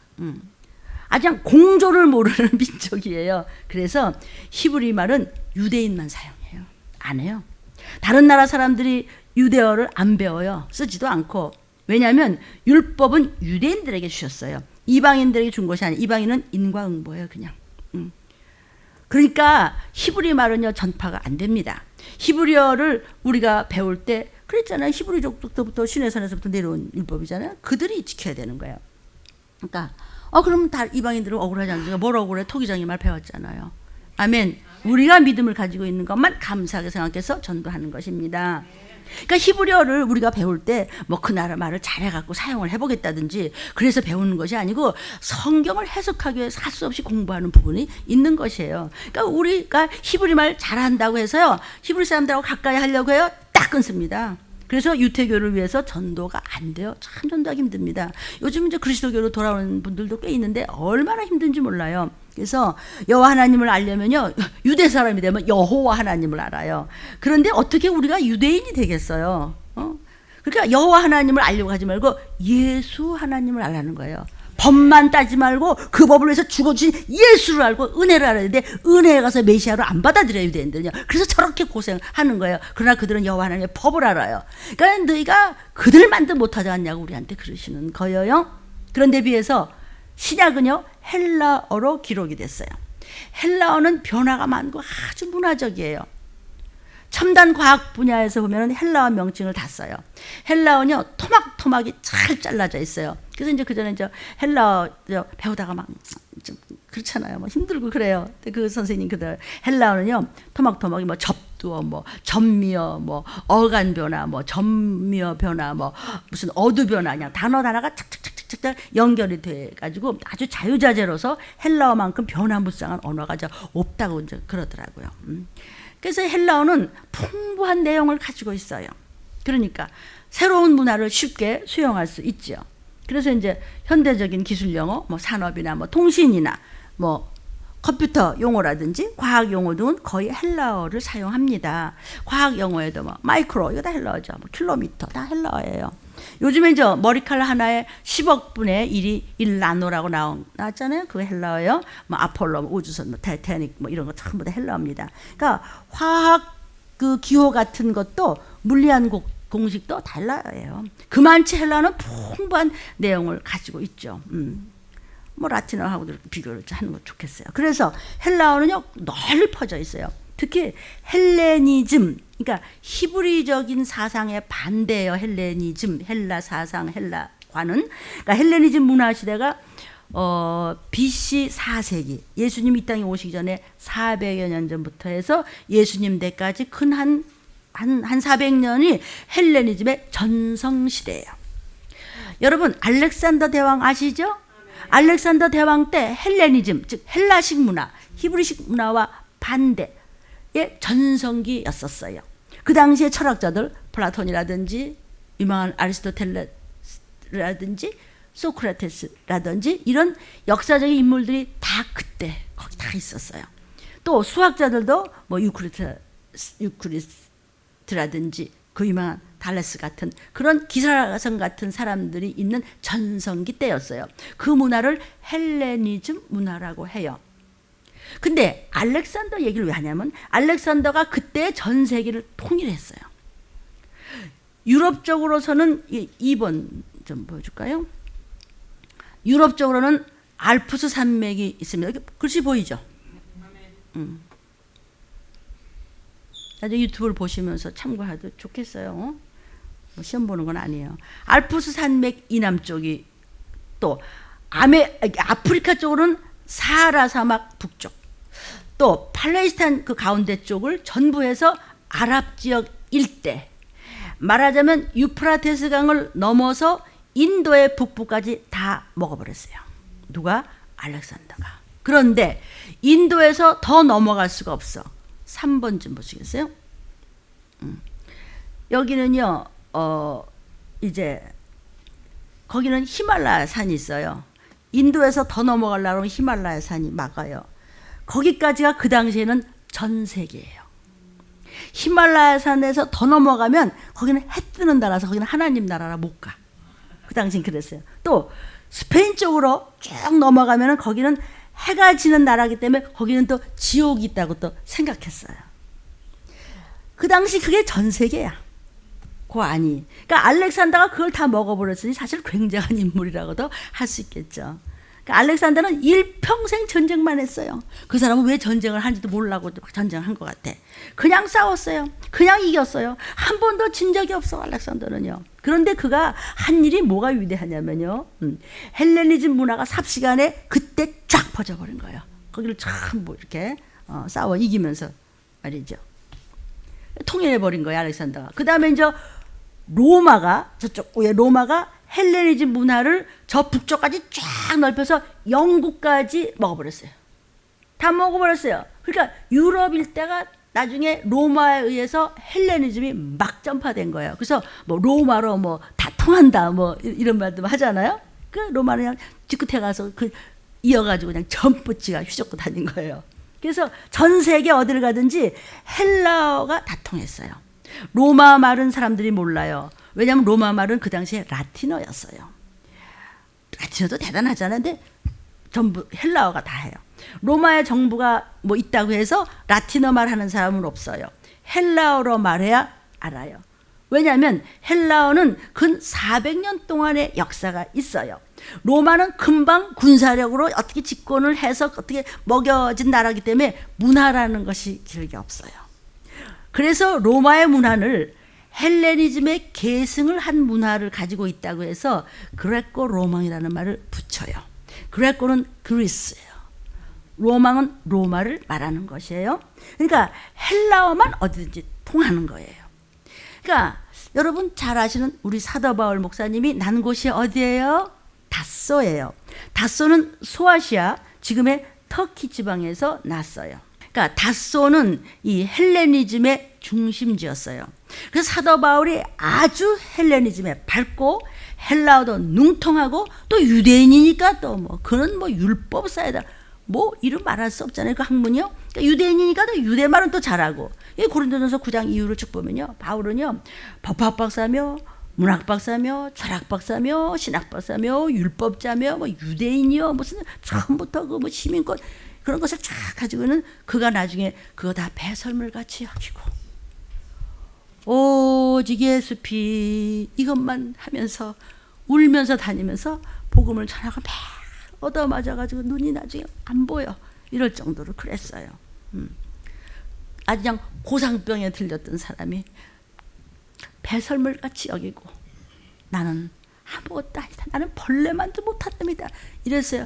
아주 그냥 공조를 모르는 민족이에요. 그래서 히브리 말은 유대인만 사용해요. 안 해요. 다른 나라 사람들이 유대어를 안 배워요. 쓰지도 않고. 왜냐하면 율법은 유대인들에게 주셨어요. 이방인들에게 준 것이 아니에요. 이방인은 인과응보예요, 그냥. 그러니까 히브리 말은요, 전파가 안 됩니다. 히브리어를 우리가 배울 때 그랬잖아요. 히브리족부터 시내산에서부터 내려온 율법이잖아요. 그들이 지켜야 되는 거예요. 그러니까 그럼 다 이방인들은 억울하지 않으니까 뭘 억울해? 토기장이 말 배웠잖아요. 아멘. 우리가 믿음을 가지고 있는 것만 감사하게 생각해서 전도하는 것입니다. 그러니까 히브리어를 우리가 배울 때 뭐 그 나라 말을 잘해갖고 사용을 해보겠다든지 그래서 배우는 것이 아니고 성경을 해석하기 위해서 할 수 없이 공부하는 부분이 있는 것이에요. 그러니까 우리가 히브리 말 잘한다고 해서요, 히브리 사람들하고 가까이 하려고 해요, 딱 끊습니다. 그래서 유태교를 위해서 전도가 안 돼요. 참 전도하기 힘듭니다. 요즘 이제 그리스도교로 돌아오는 분들도 꽤 있는데 얼마나 힘든지 몰라요. 그래서 여호와 하나님을 알려면요, 유대 사람이 되면 여호와 하나님을 알아요. 그런데 어떻게 우리가 유대인이 되겠어요? 그러니까 여호와 하나님을 알려고 하지 말고 예수 하나님을 알라는 거예요. 법만 따지 말고 그 법을 위해서 죽어주신 예수를 알고 은혜를 알아야 되는데 은혜에 가서 메시아로 안 받아들여야 유대인들은요. 그래서 저렇게 고생하는 거예요. 그러나 그들은 여호와 하나님의 법을 알아요. 그러니까 너희가 그들만도 못하지 않냐고 우리한테 그러시는 거예요. 그런데 비해서 신약은요, 헬라어로 기록이 됐어요. 헬라어는 변화가 많고 아주 문화적이에요. 첨단 과학 분야에서 보면 헬라어 명칭을 다 써요. 헬라어는요, 토막토막이 잘 잘라져 있어요. 그래서 이제 그전에 이제 헬라어 배우다가 막 좀 그렇잖아요. 뭐 힘들고 그래요. 그 선생님 그들 헬라어는요, 토막토막이 뭐 접두어, 뭐 전미어, 뭐 어간 변화, 뭐 전미어 변화, 뭐 무슨 어두 변화, 그냥 단어가 착착착착착 연결이 돼 가지고 아주 자유자재로서 헬라어만큼 변화무쌍한 언어가 없다고 이제 그러더라고요. 그래서 헬라어는 풍부한 내용을 가지고 있어요. 그러니까 새로운 문화를 쉽게 수용할 수 있죠. 그래서 이제 현대적인 기술 용어, 뭐 산업이나 뭐 통신이나 뭐 컴퓨터 용어라든지 과학 용어 등은 거의 헬라어를 사용합니다. 과학 용어에도 뭐 마이크로, 이거 다 헬라어죠. 뭐 킬로미터 다 헬라어예요. 요즘에 이제 머리칼 하나에 10억 분의 1나노라고 나왔잖아요. 그거 헬라어예요. 뭐 아폴로, 뭐 우주선, 뭐 타이타닉, 뭐 이런 거 전부 다 헬라어입니다. 그러니까 화학 그 기호 같은 것도 물리학 공식도 다 헬라어예요. 그만치 헬라어는 풍부한 내용을 가지고 있죠. 뭐 라틴어하고도 비교를 하는 거 좋겠어요. 그래서 헬라어는요, 널리 퍼져 있어요. 특히 헬레니즘, 그러니까 히브리적인 사상의 반대예요. 헬레니즘, 헬라 사상, 헬라과는. 그러니까 헬레니즘 문화 시대가 BC 4세기, 예수님 이 땅에 오시기 전에 400여 년 전부터 해서 예수님 때까지 큰 한 400년이 헬레니즘의 전성시대예요. 여러분, 알렉산더 대왕 아시죠? 알렉산더 대왕 때 헬레니즘, 즉 헬라식 문화, 히브리식 문화와 반대의 전성기였었어요. 그 당시에 철학자들 플라톤이라든지 유명한 아리스토텔레스라든지 소크라테스라든지 이런 역사적인 인물들이 다 그때 거기 다 있었어요. 또 수학자들도 뭐 유크리스트라든지 그 유명한 달레스 같은 그런 기사성 같은 사람들이 있는 전성기 때였어요. 그 문화를 헬레니즘 문화라고 해요. 근데 알렉산더 얘기를 왜 하냐면 알렉산더가 그때 전 세계를 통일했어요. 유럽 쪽으로서는 2번 좀 보여줄까요? 유럽 쪽으로는 알프스 산맥이 있습니다. 여기 글씨 보이죠? 나중에 유튜브를 보시면서 참고해도 좋겠어요. 뭐 시험 보는 건 아니에요. 알프스 산맥 이남 쪽이, 또 아프리카 쪽으로는 사하라 사막 북쪽, 또 팔레스타인 그 가운데 쪽을 전부 해서 아랍 지역 일대, 말하자면 유프라테스 강을 넘어서 인도의 북부까지 다 먹어버렸어요. 누가? 알렉산더가. 그런데 인도에서 더 넘어갈 수가 없어. 3번 좀 보시겠어요? 여기는요, 이제 거기는 히말라야 산이 있어요. 인도에서 더 넘어가려면 히말라야 산이 막아요. 거기까지가 그 당시에는 전 세계예요. 히말라야 산에서 더 넘어가면 거기는 해 뜨는 나라라서 거기는 하나님 나라라 못 가. 그 당시엔 그랬어요. 또 스페인 쪽으로 쭉 넘어가면 거기는 해가 지는 나라이기 때문에 거기는 또 지옥이 있다고 또 생각했어요. 그 당시 그게 전 세계야. 그 아니. 그러니까 알렉산더가 그걸 다 먹어버렸으니 사실 굉장한 인물이라고도 할 수 있겠죠. 그러니까 알렉산더는 일평생 전쟁만 했어요. 그 사람은 왜 전쟁을 하는지도 모르고 전쟁을 한 것 같아. 그냥 싸웠어요. 그냥 이겼어요. 한 번도 진 적이 없어, 알렉산더는요. 그런데 그가 한 일이 뭐가 위대하냐면요. 헬레니즘 문화가 삽시간에 그때 쫙 퍼져버린 거예요. 거기를 참 뭐 이렇게 싸워 이기면서 말이죠. 통일해버린 거예요, 알렉산더가. 그 다음에 이제 로마가, 저쪽 위에 로마가 헬레니즘 문화를 저 북쪽까지 쫙 넓혀서 영국까지 먹어버렸어요. 다 먹어버렸어요. 그러니까 유럽 일대가 나중에 로마에 의해서 헬레니즘이 막 전파된 거예요. 그래서 뭐 로마로 뭐 다 통한다 뭐 이런 말도 하잖아요. 그 로마는 그냥 지끝에 가서 그 이어가지고 그냥 전부 지가 휘젓고 다닌 거예요. 그래서 전 세계 어디를 가든지 헬라어가 다 통했어요. 로마 말은 사람들이 몰라요. 왜냐하면 로마 말은 그 당시에 라틴어였어요. 라틴어도 대단하잖아요. 근데 전부 헬라어가 다 해요. 로마의 정부가 뭐 있다고 해서 라틴어 말하는 사람은 없어요. 헬라어로 말해야 알아요. 왜냐하면 헬라어는 근 400년 동안의 역사가 있어요. 로마는 금방 군사력으로 어떻게 집권을 해서 어떻게 먹여진 나라이기 때문에 문화라는 것이 길게 없어요. 그래서 로마의 문화를 헬레니즘의 계승을 한 문화를 가지고 있다고 해서 그레코 로망이라는 말을 붙여요. 그레코는 그리스예요. 로망은 로마를 말하는 것이에요. 그러니까 헬라어만 어디든지 통하는 거예요. 그러니까 여러분 잘 아시는 우리 사도 바울 목사님이 난 곳이 어디예요? 다소예요. 다소는 소아시아, 지금의 터키 지방에서 났어요. 그러니까 다소는 이 헬레니즘의 중심지였어요. 그래서 사도 바울이 아주 헬레니즘에 밝고 헬라어도 능통하고 또 유대인이니까 또 뭐 그는 뭐 율법사이다. 뭐 이름 말할 수 없잖아요. 그 학문이요. 그러니까 유대인이니까 또 유대 말은 또 잘하고. 이 고린도전서 9장 이후를 쭉 보면요. 바울은요. 법학 박사며 문학 박사며 철학 박사며 신학 박사며 율법자며 뭐 유대인이요. 무슨 처음부터 그 뭐 시민권 그런 것을 쫙 가지고는 그가 나중에 그거 다 배설물 같이 여기고 오직 예수피 이것만 하면서 울면서 다니면서 복음을 전하고 막 얻어맞아가지고 눈이 나중에 안 보여 이럴 정도로 그랬어요. 아주 그냥 고상병에 들렸던 사람이 배설물 같이 여기고 나는 아무것도 아니다. 나는 벌레만도 못한답니다. 이랬어요.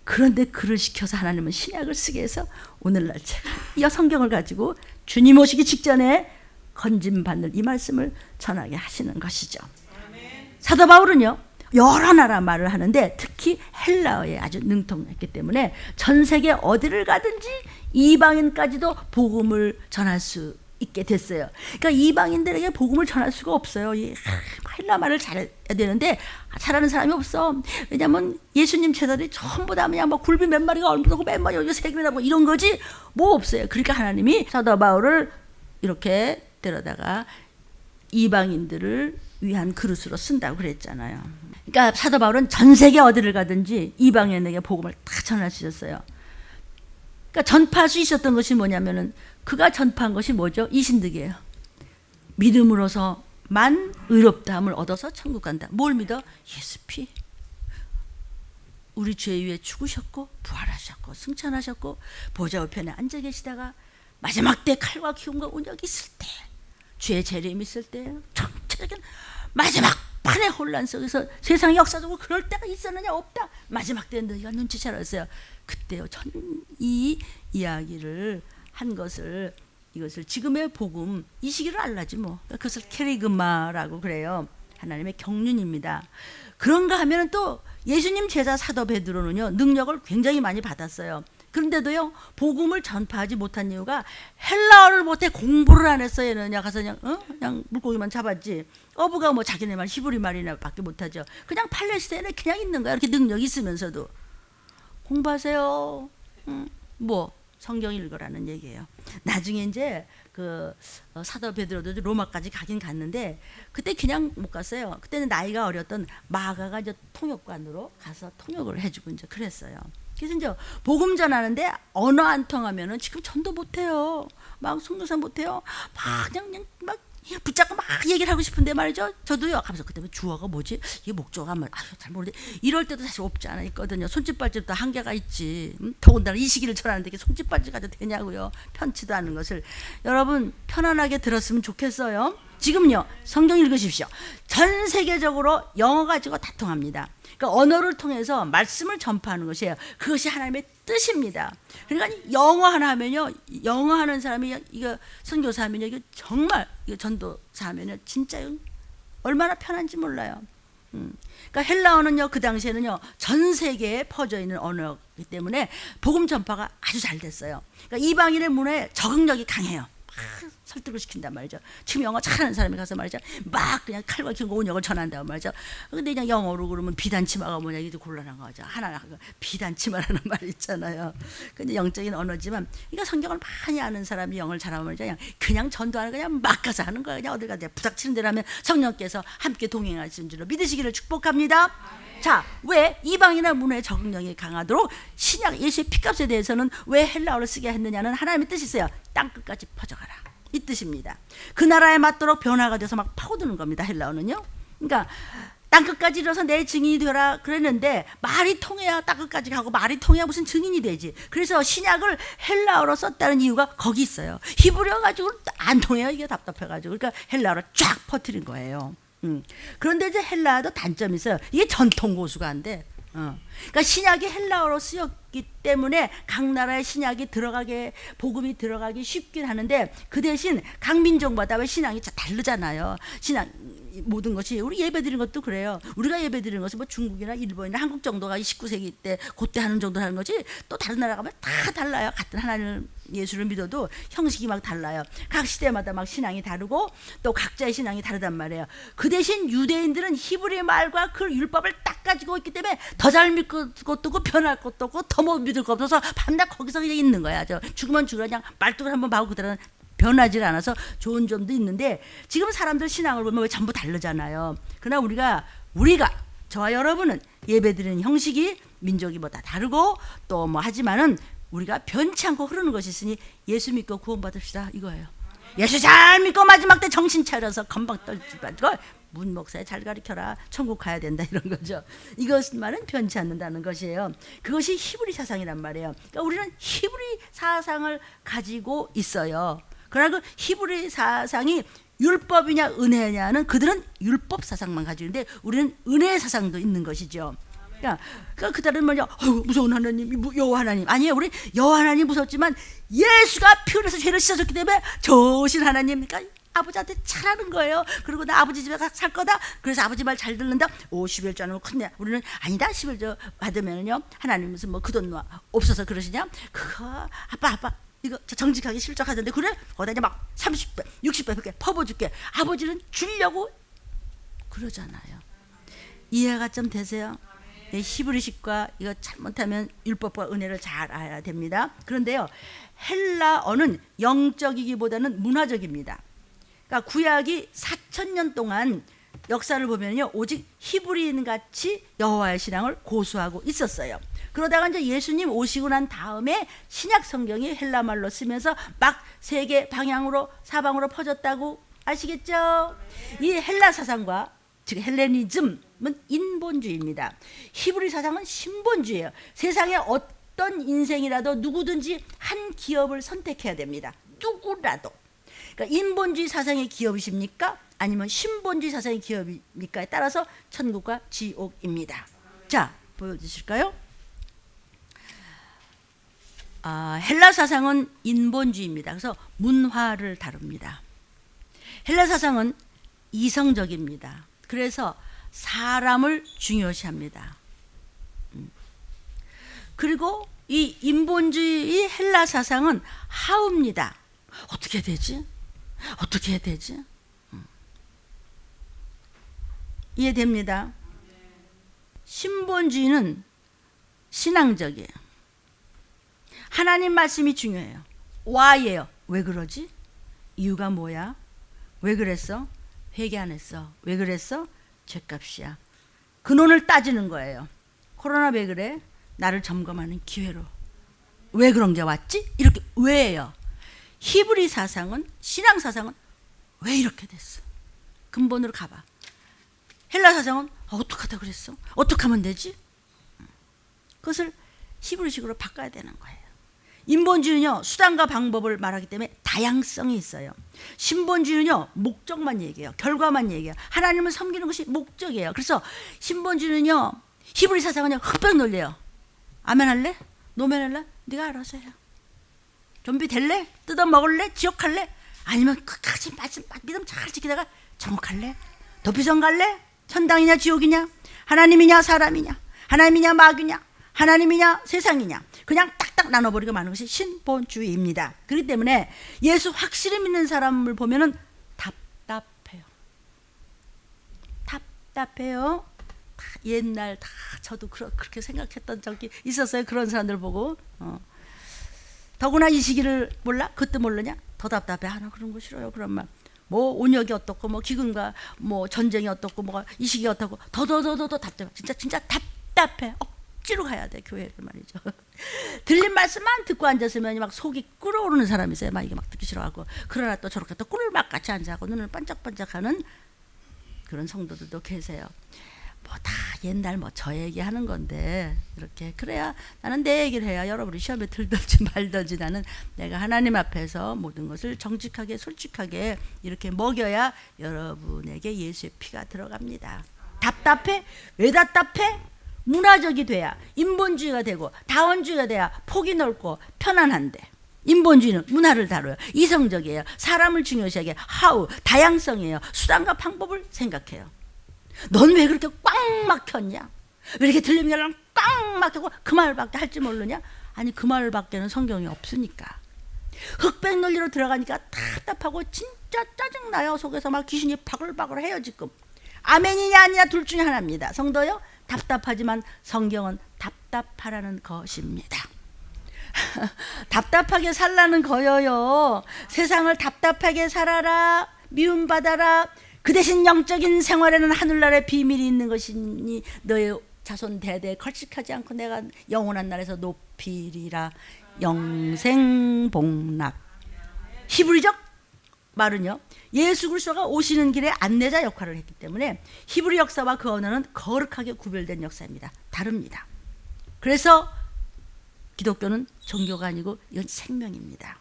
그런데 글을 시켜서 하나님은 신약을 쓰게 해서 오늘날 제가 이 성경을 가지고 주님 오시기 직전에 건짐받는 이 말씀을 전하게 하시는 것이죠. 사도 바울은요. 여러 나라 말을 하는데 특히 헬라어에 아주 능통했기 때문에 전 세계 어디를 가든지 이방인까지도 복음을 전할 수 있게 됐어요. 그러니까 이방인들에게 복음을 전할 수가 없어요. 이 헬라 말을 잘해야 되는데 잘하는 사람이 없어. 왜냐하면 예수님 제자들이 전부 다 그냥 뭐 굴비 몇 마리가 얼마고 몇 마리 여기 세 개나 뭐 이런 거지 뭐 없어요. 그러니까 하나님이 사도 바울을 이렇게 데려다가 이방인들을 위한 그릇으로 쓴다고 그랬잖아요. 그러니까 사도 바울은 전 세계 어디를 가든지 이방인에게 복음을 다 전할 수 있었어요. 그러니까 전파할 수 있었던 것이 뭐냐면은 그가 전파한 것이 뭐죠? 이신득이에요. 믿음으로서만 의롭다함을 얻어서 천국 간다. 뭘 믿어? 예수 피. 우리 죄 위에 죽으셨고 부활하셨고 승천하셨고 보좌 우편에 앉아 계시다가 마지막 때 칼과 기운과 온역이 있을 때, 죄의 재림이 있을 때, 전체적인 마지막 판의 혼란 속에서 세상 역사적으로 그럴 때가 있었느냐? 없다. 마지막 때 너희가 눈치채었어요. 그때요. 전 이 이야기를 한 것을, 이것을 지금의 복음, 이 시기를 알라지 뭐. 그것을 캐리그마라고 그래요. 하나님의 경륜입니다. 그런가 하면 또 예수님 제자 사도 베드로는요, 능력을 굉장히 많이 받았어요. 그런데도요, 복음을 전파하지 못한 이유가 헬라어를 못해 공부를 안 했어요. 그냥 가서 그냥 물고기만 잡았지. 어부가 뭐 자기네 말 히브리 말이나 밖에 못하죠. 그냥 팔레스타인에 그냥 있는 거야. 이렇게 능력이 있으면서도. 공부하세요. 뭐 성경 읽으라는 얘기예요. 나중에 이제 그 사도 베드로도 로마까지 가긴 갔는데 그때 그냥 못 갔어요. 그때는 나이가 어렸던 마가가 이제 통역관으로 가서 통역을 해주고 이제 그랬어요. 그래서 이제 복음 전하는데 언어 안 통하면은 지금 전도 못해요. 막 송도사 못해요. 막 그냥 막 붙잡고 막 얘기를 하고 싶은데 말이죠. 저도요. 가면서 그때 주어가 뭐지? 이게 목조가 뭐 잘 모르는데 이럴 때도 사실 없지 않아 있거든요. 손짓발짓도 한계가 있지. 더군다나 이 시기를 전하는데 이게 손짓발짓 가도 되냐고요. 편치도 않은 것을 여러분 편안하게 들었으면 좋겠어요. 지금요. 성경 읽으십시오. 전 세계적으로 영어 가지고 다 통합니다. 그러니까 언어를 통해서 말씀을 전파하는 것이에요. 그것이 하나님의 뜻입니다. 그러니까 영어 하나 하면요, 영어 하는 사람이 이거 선교사 하면요, 이거 정말 이거 전도사 하면요, 진짜 얼마나 편한지 몰라요. 그러니까 헬라어는요, 그 당시에는요, 전 세계에 퍼져 있는 언어이기 때문에 복음 전파가 아주 잘 됐어요. 그러니까 이방인의 문화에 적응력이 강해요. 설득을 시킨단 말이죠. 지금 영어 잘하는 사람이 가서 말이죠, 막 그냥 칼과 기운과 온역을 전한다고 말이죠. 근데 그냥 영어로 그러면 비단치마가 뭐냐 이게 곤란한 거죠. 하나 비단치마라는 말이 있잖아요. 근데 영적인 언어지만 이거 성경을 많이 아는 사람이 영어를 잘하면 말이죠, 그냥 전도하는 그냥 막 가서 하는 거예요. 그냥 어딜 가서 부닥치는 대로 하면 성령께서 함께 동행하시는 줄로 믿으시기를 축복합니다. 자, 왜 이방인의 문화에 적응력이 강하도록 신약 예수의 피값에 대해서는 왜 헬라어를 쓰게 했느냐는 하나님의 뜻이 있어요. 땅끝까지 퍼져가라, 이 뜻입니다. 그 나라에 맞도록 변화가 돼서 막 파고드는 겁니다. 헬라어는요. 그러니까 땅끝까지 이뤄서 내 증인이 되라 그랬는데 말이 통해야 땅끝까지 가고 말이 통해야 무슨 증인이 되지. 그래서 신약을 헬라어로 썼다는 이유가 거기 있어요. 히브리어 가지고 안 통해요. 이게 답답해가지고. 그러니까 헬라어로 쫙 퍼뜨린 거예요. 그런데 이제 헬라어도 단점이 있어요. 이게 전통 고수가 안 돼. 그러니까 신약이 헬라어로 쓰였기 때문에 각 나라의 신약이 들어가게, 복음이 들어가기 쉽긴 하는데 그 대신 각 민족마다 왜 신앙이 다르잖아요. 신앙 모든 것이, 우리 예배드리는 것도 그래요. 우리가 예배드리는 것은 뭐 중국이나 일본이나 한국 정도가 19세기 때 그때 하는 정도 하는 거지, 또 다른 나라 가면 다 달라요. 같은 하나님 예수를 믿어도 형식이 막 달라요. 각 시대마다 막 신앙이 다르고 또 각자의 신앙이 다르단 말이에요. 그 대신 유대인들은 히브리 말과 그 율법을 딱 가지고 있기 때문에 더 잘 믿을 것도 없고 변할 것도 없고 더 못 믿을 것 없어서 밤낮 거기서 그냥 있는 거야. 죽으면 죽으라 그냥 말뚝을 한번 박고 그다음에 변하지 않아서 좋은 점도 있는데, 지금 사람들 신앙을 보면 왜 전부 다르잖아요. 그러나 우리가 저와 여러분은 예배드리는 형식이 민족이 뭐 다 다르고 또 뭐 하지만은 우리가 변치 않고 흐르는 것이 있으니 예수 믿고 구원받읍시다 이거예요. 예수 잘 믿고 마지막 때 정신 차려서 건방 떨지 말고 문 목사에 잘 가르쳐라, 천국 가야 된다, 이런 거죠. 이것만은 변치 않는다는 것이에요. 그것이 히브리 사상이란 말이에요. 그러니까 우리는 히브리 사상을 가지고 있어요. 그러나 그 히브리 사상이 율법이냐 은혜냐는 그들은 율법 사상만 가지고 있는데 우리는 은혜 사상도 있는 것이죠. 그러니까 그들은 뭐냐, 무서운 하나님, 여호와 하나님. 아니에요. 우리 여호와 하나님 무섭지만 예수가 피 흘려서 죄를 씻어줬기 때문에 좋으신 하나님이니까 아버지한테 잘하는 거예요. 그리고 나 아버지 집에 살 거다. 그래서 아버지 말 잘 듣는다. 11조 안 하면 큰데, 우리는 아니다. 11조 받으면은요, 하나님 무슨 뭐 그 돈 없어서 그러시냐? 그거 아빠 이거 정직하게 실적하던데, 그래? 거기다 이제 막 30배 60배 그렇게 퍼부어줄게. 아버지는 주려고 그러잖아요. 이해가 좀 되세요? 히브리식과 이거 잘못하면 율법과 은혜를 잘 알아야 됩니다. 그런데요, 헬라어는 영적이기보다는 문화적입니다. 그러니까 구약이 4,000년 동안 역사를 보면요, 오직 히브리인 같이 여호와의 신앙을 고수하고 있었어요. 그러다가 이제 예수님 오시고 난 다음에 신약 성경이 헬라 말로 쓰면서 막 세계 방향으로 사방으로 퍼졌다고 아시겠죠? 이 헬라 사상과 즉 헬레니즘은 인본주의입니다. 히브리 사상은 신본주의예요. 세상에 어떤 인생이라도 누구든지 한 기업을 선택해야 됩니다. 누구라도. 그러니까 인본주의 사상의 기업이십니까? 아니면 신본주의 사상의 기업입니까에 따라서 천국과 지옥입니다. 자, 보여주실까요? 헬라 사상은 인본주의입니다. 그래서 문화를 다룹니다. 헬라 사상은 이성적입니다. 그래서 사람을 중요시합니다. 그리고 이 인본주의 헬라 사상은 하우입니다. 어떻게 되지? 어떻게 해야 되지? 이해됩니다. 신본주의는 신앙적이에요. 하나님 말씀이 중요해요. Why예요. 왜 그러지? 이유가 뭐야? 왜 그랬어? 회개 안 했어. 왜 그랬어? 죄값이야. 근원을 따지는 거예요. 코로나 왜 그래? 나를 점검하는 기회로. 왜 그런 게 왔지? 이렇게 왜예요. 히브리 사상은, 신앙 사상은 왜 이렇게 됐어? 근본으로 가봐. 헬라 사상은 어떡하다 그랬어? 어떡하면 되지? 그것을 히브리식으로 바꿔야 되는 거예요. 인본주의는요, 수단과 방법을 말하기 때문에 다양성이 있어요. 신본주의는요, 목적만 얘기해요. 결과만 얘기해요. 하나님을 섬기는 것이 목적이에요. 그래서 신본주의는요, 히브리 사상은요, 흑백 논리예요. 아멘 할래? 노멘 할래? 네가 알아서 해. 좀비 될래? 뜯어 먹을래? 지옥할래? 아니면 끝까지 믿음 잘 지키다가 정옥할래? 도피성 갈래? 천당이냐 지옥이냐? 하나님이냐 사람이냐? 하나님이냐 마귀냐? 하나님이냐 세상이냐? 그냥 딱딱 나눠버리고 마는 것이 신본주의입니다. 그렇기 때문에 예수 확실히 믿는 사람을 보면은 답답해요. 답답해요. 옛날 다 저도 그렇게 생각했던 적이 있었어요. 그런 사람들 보고. 더구나 이 시기를 몰라? 그때 모르냐? 더 답답해. 나 그런 거 싫어요. 그런 말. 뭐 온역이 어떻고 뭐 기근과 뭐 전쟁이 어떻고 뭐가 이 시기 어떻고 더 답답해. 진짜 답답해. 억지로 가야 돼 교회를 말이죠. 들린 말씀만 듣고 앉았으면 막 속이 끓어오르는 사람이 있어요. 막 이게 막 듣기 싫어하고 그러나 또 저렇게 또 꿀맛같이 앉아고 눈을 반짝반짝하는 그런 성도들도 계세요. 뭐 다 옛날 뭐 저 얘기하는 건데 이렇게 그래야 나는 내 얘기를 해야 여러분이 시험에 들든지 말든지 나는 내가 하나님 앞에서 모든 것을 정직하게 솔직하게 이렇게 먹여야 여러분에게 예수의 피가 들어갑니다. 답답해? 왜 답답해? 문화적이 돼야 인본주의가 되고 다원주의가 돼야 폭이 넓고 편안한데 인본주의는 문화를 다뤄요. 이성적이에요. 사람을 중요시하게 하우 다양성이에요. 수단과 방법을 생각해요. 넌 왜 그렇게 꽉 막혔냐? 왜 이렇게 들리는 게 꽉 막히고 그 말밖에 할 줄 모르냐? 아니 그 말밖에는 성경이 없으니까. 흑백 논리로 들어가니까 답답하고 진짜 짜증나요. 속에서 막 귀신이 바글바글해요 지금. 아멘이냐 아니냐 둘 중에 하나입니다. 성도요? 답답하지만 성경은 답답하라는 것입니다. 답답하게 살라는 거예요. 세상을 답답하게 살아라. 미움받아라. 그 대신 영적인 생활에는 하늘나라의 비밀이 있는 것이니 너의 자손 대대에 걸칙하지 않고 내가 영원한 날에서 높이리라. 영생복락. 히브리적 말은요, 예수 그리스도가 오시는 길에 안내자 역할을 했기 때문에 히브리 역사와 그 언어는 거룩하게 구별된 역사입니다. 다릅니다. 그래서 기독교는 종교가 아니고 이건 생명입니다.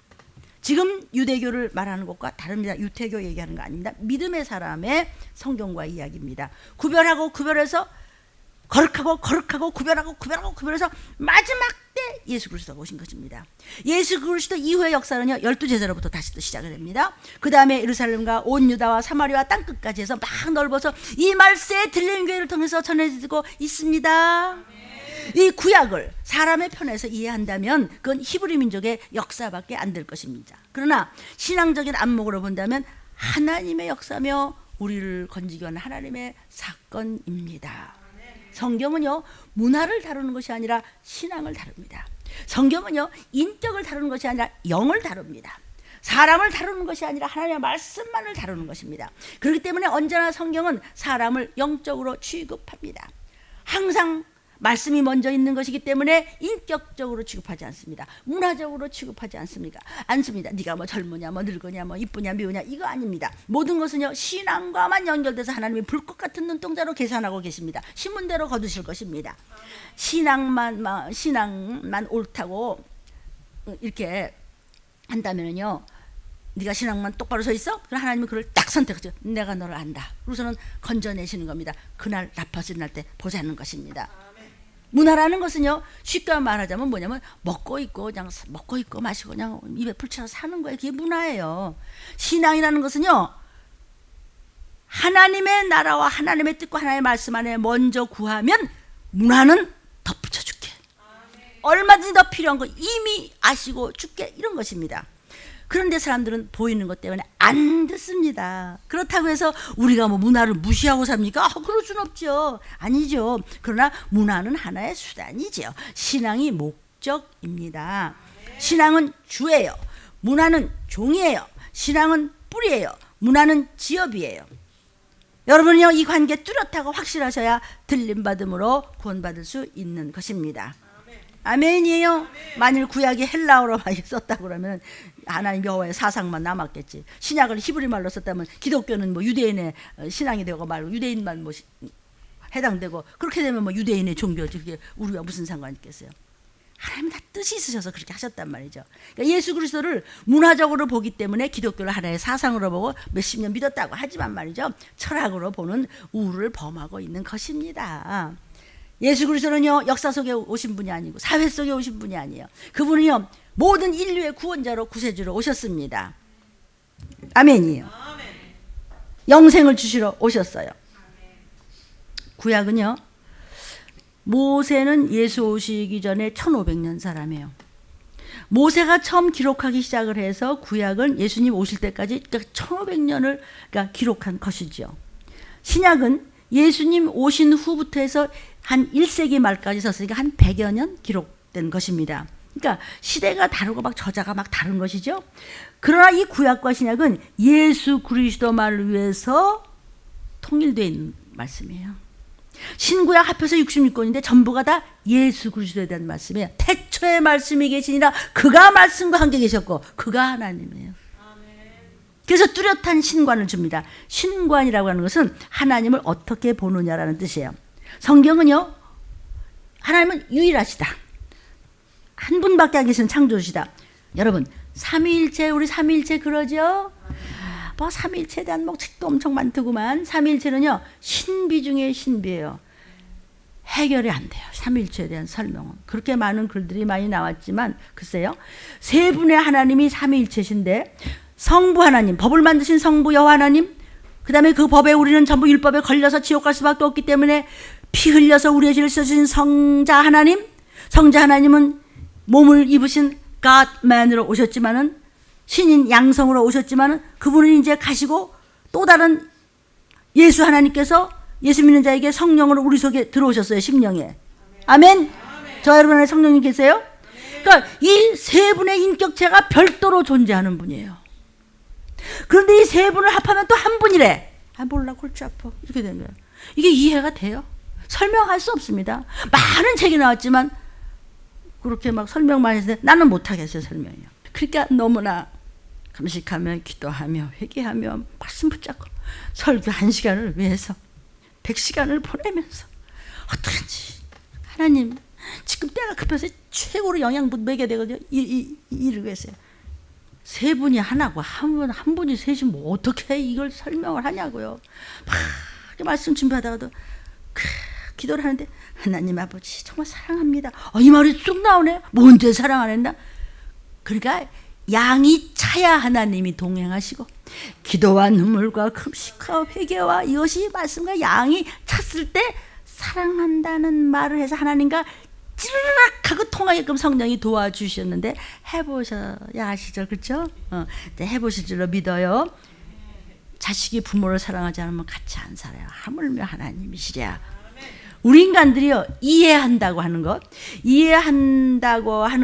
지금 유대교를 말하는 것과 다릅니다. 유태교 얘기하는 거 아닙니다. 믿음의 사람의 성경과 이야기입니다. 구별해서 거룩하고 구별해서 마지막 때 예수 그리스도가 오신 것입니다. 예수 그리스도 이후의 역사는요 12제자로부터 다시 또 시작이 됩니다. 그 다음에 예루살렘과 온 유다와 사마리아 땅끝까지 해서 막 넓어서 이 말세에 들리는 교회를 통해서 전해지고 있습니다. 이 구약을 사람의 편에서 이해한다면 그건 히브리 민족의 역사밖에 안 될 것입니다. 그러나 신앙적인 안목으로 본다면 하나님의 역사며 우리를 건지기 위한 하나님의 사건입니다. 성경은요 문화를 다루는 것이 아니라 신앙을 다룹니다. 성경은요 인격을 다루는 것이 아니라 영을 다룹니다. 사람을 다루는 것이 아니라 하나님의 말씀만을 다루는 것입니다. 그렇기 때문에 언제나 성경은 사람을 영적으로 취급합니다. 항상 말씀이 먼저 있는 것이기 때문에 인격적으로 취급하지 않습니다. 문화적으로 취급하지 않습니다. 네가 뭐 젊으냐, 뭐 늙으냐, 뭐 이쁘냐, 미우냐, 이거 아닙니다. 모든 것은요, 신앙과만 연결돼서 하나님이 불꽃 같은 눈동자로 계산하고 계십니다. 신문대로 거두실 것입니다. 신앙만 옳다고 이렇게 한다면요, 네가 신앙만 똑바로 서 있어? 그럼 하나님은 그걸 딱 선택하죠. 내가 너를 안다. 그래서는 건져내시는 겁니다. 그날 나퍼질 날 때 보자는 것입니다. 문화라는 것은요, 쉽게 말하자면 뭐냐면 먹고 있고 마시고 그냥 입에 풀쳐서 사는 거예요. 그게 문화예요. 신앙이라는 것은요, 하나님의 나라와 하나님의 뜻과 하나님의 말씀 안에 먼저 구하면 문화는 덧붙여줄게. 얼마든지 더 필요한 거 이미 아시고 줄게, 이런 것입니다. 그런데 사람들은 보이는 것 때문에 안 듣습니다. 그렇다고 해서 우리가 뭐 문화를 무시하고 삽니까? 그럴 순 없죠. 아니죠. 그러나 문화는 하나의 수단이죠. 신앙이 목적입니다. 신앙은 주예요. 문화는 종이에요. 신앙은 뿌리예요. 문화는 지엽이에요. 여러분이요, 이 관계 뚜렷하고 확실하셔야 들림받음으로 구원받을 수 있는 것입니다. 아멘이에요. 만일 구약이 헬라어로 많이 썼다고 그러면 하나님 여호와의 사상만 남았겠지. 신약을 히브리 말로 썼다면 기독교는 뭐 유대인의 신앙이 되고 말고 유대인만 뭐 해당되고, 그렇게 되면 뭐 유대인의 종교지. 그게 우리와 무슨 상관이 있겠어요? 하나님 다 뜻이 있으셔서 그렇게 하셨단 말이죠. 그러니까 예수 그리스도를 문화적으로 보기 때문에 기독교를 하나의 사상으로 보고 몇십 년 믿었다고 하지만 말이죠, 철학으로 보는 우를 범하고 있는 것입니다. 예수 그리스도는요, 역사 속에 오신 분이 아니고 사회 속에 오신 분이 아니에요. 그분은요, 모든 인류의 구원자로 구세주로 오셨습니다. 아멘이에요. 영생을 주시러 오셨어요. 구약은요, 모세는 예수 오시기 전에 1500년 사람이에요. 모세가 처음 기록하기 시작을 해서 구약은 예수님 오실 때까지 1500년을 기록한 것이죠. 신약은 예수님 오신 후부터 해서 한 1세기 말까지 썼으니까 한 100여 년 기록된 것입니다. 그러니까 시대가 다르고 막 저자가 막 다른 것이죠. 그러나 이 구약과 신약은 예수 그리스도만을 위해서 통일되어 있는 말씀이에요. 신구약 합해서 66권인데 전부가 다 예수 그리스도에 대한 말씀이에요. 태초에 말씀이 계시니라, 그가 말씀과 함께 계셨고 그가 하나님이에요. 그래서 뚜렷한 신관을 줍니다. 신관이라고 하는 것은 하나님을 어떻게 보느냐라는 뜻이에요. 성경은요, 하나님은 유일하시다. 한 분밖에 안 계시는 창조주시다. 여러분, 삼위일체, 우리 삼위일체 그러죠? 뭐 삼위일체에 대한 뭐 책도 엄청 많더구만. 삼위일체는요, 신비 중에 신비예요. 해결이 안 돼요. 삼위일체에 대한 설명은. 그렇게 많은 글들이 많이 나왔지만 글쎄요, 세 분의 하나님이 삼위일체신데, 성부 하나님, 법을 만드신 성부 여호와 하나님, 그 다음에 그 법에 우리는 전부 율법에 걸려서 지옥 갈 수밖에 없기 때문에 피 흘려서 우리의 죄를 씻으신 성자 하나님, 성자 하나님은 몸을 입으신 God-man으로 오셨지만은, 신인 양성으로 오셨지만은, 그분은 이제 가시고 또 다른 예수 하나님께서 예수 믿는 자에게 성령으로 우리 속에 들어오셨어요. 심령에. 아멘. 저 여러분 안에 성령님 계세요? 그러니까 이 세 분의 인격체가 별도로 존재하는 분이에요. 그런데 이 세 분을 합하면 또 한 분이래. 몰라, 골치 아파. 이렇게 된 거예요. 이게 이해가 돼요? 설명할 수 없습니다. 많은 책이 나왔지만 그렇게 막 설명만 해서 나는 못하겠어요, 설명이요. 그러니까 너무나 금식하며 기도하며 회개하며 말씀 붙잡고 설교 1시간을 위해서 100시간을 보내면서 어떡하지, 하나님 지금 때가 급해서 최고로 영양분 먹여야 되거든요. 이러고 했어요. 세 분이 하나고 한 분이 셋이 뭐 어떻게 이걸 설명을 하냐고요. 막 말씀 준비하다가도 기도를 하는데, 하나님 아버지 정말 사랑합니다. 이 말이 쑥 나오네. 뭔데 사랑 안 했나? 그러니까 양이 차야 하나님이 동행하시고, 기도와 눈물과 금식과 회개와 이것이 말씀과 양이 찼을 때 사랑한다는 말을 해서 하나님과 찌르륵 하고 통하게끔 성령이 도와주셨는데, 해보셔야 아시죠? 그렇죠? 해보실 줄로 믿어요. 자식이 부모를 사랑하지 않으면 같이 안 살아요. 하물며 하나님이시랴. 우리 인간들이요, 이해한다고 하는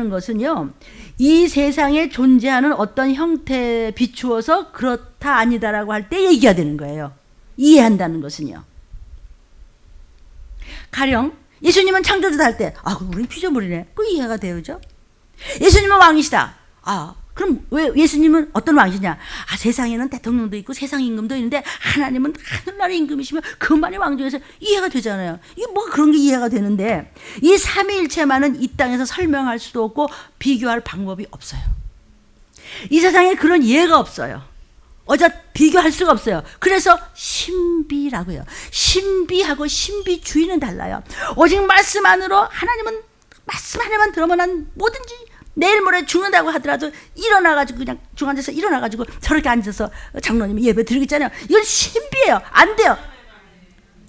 것은요, 이 세상에 존재하는 어떤 형태에 비추어서 그렇다 아니다라고 할 때 얘기가 되는 거예요. 이해한다는 것은요. 가령 예수님은 창조주다 할 때, 우리 피조물이네. 그 이해가 돼요, 그죠? 예수님은 왕이시다. 그럼 왜 예수님은 어떤 왕이시냐? 세상에는 대통령도 있고 세상 임금도 있는데 하나님은 하늘나라의 임금이시면 그만의 왕 중에서 이해가 되잖아요. 이게 뭐 그런 게 이해가 되는데 이 삼위일체만은 이 땅에서 설명할 수도 없고 비교할 방법이 없어요. 이 세상에 그런 이해가 없어요. 비교할 수가 없어요. 그래서 신비라고 해요. 신비하고 신비주의는 달라요. 오직 말씀 안으로 하나님은 말씀 하나만 들으면 난 뭐든지 내일 모레 죽는다고 하더라도 일어나가지고 그냥 중간에서 일어나가지고 저렇게 앉아서 장로님이 예배 드리겠잖아요. 이건 신비예요. 안 돼요.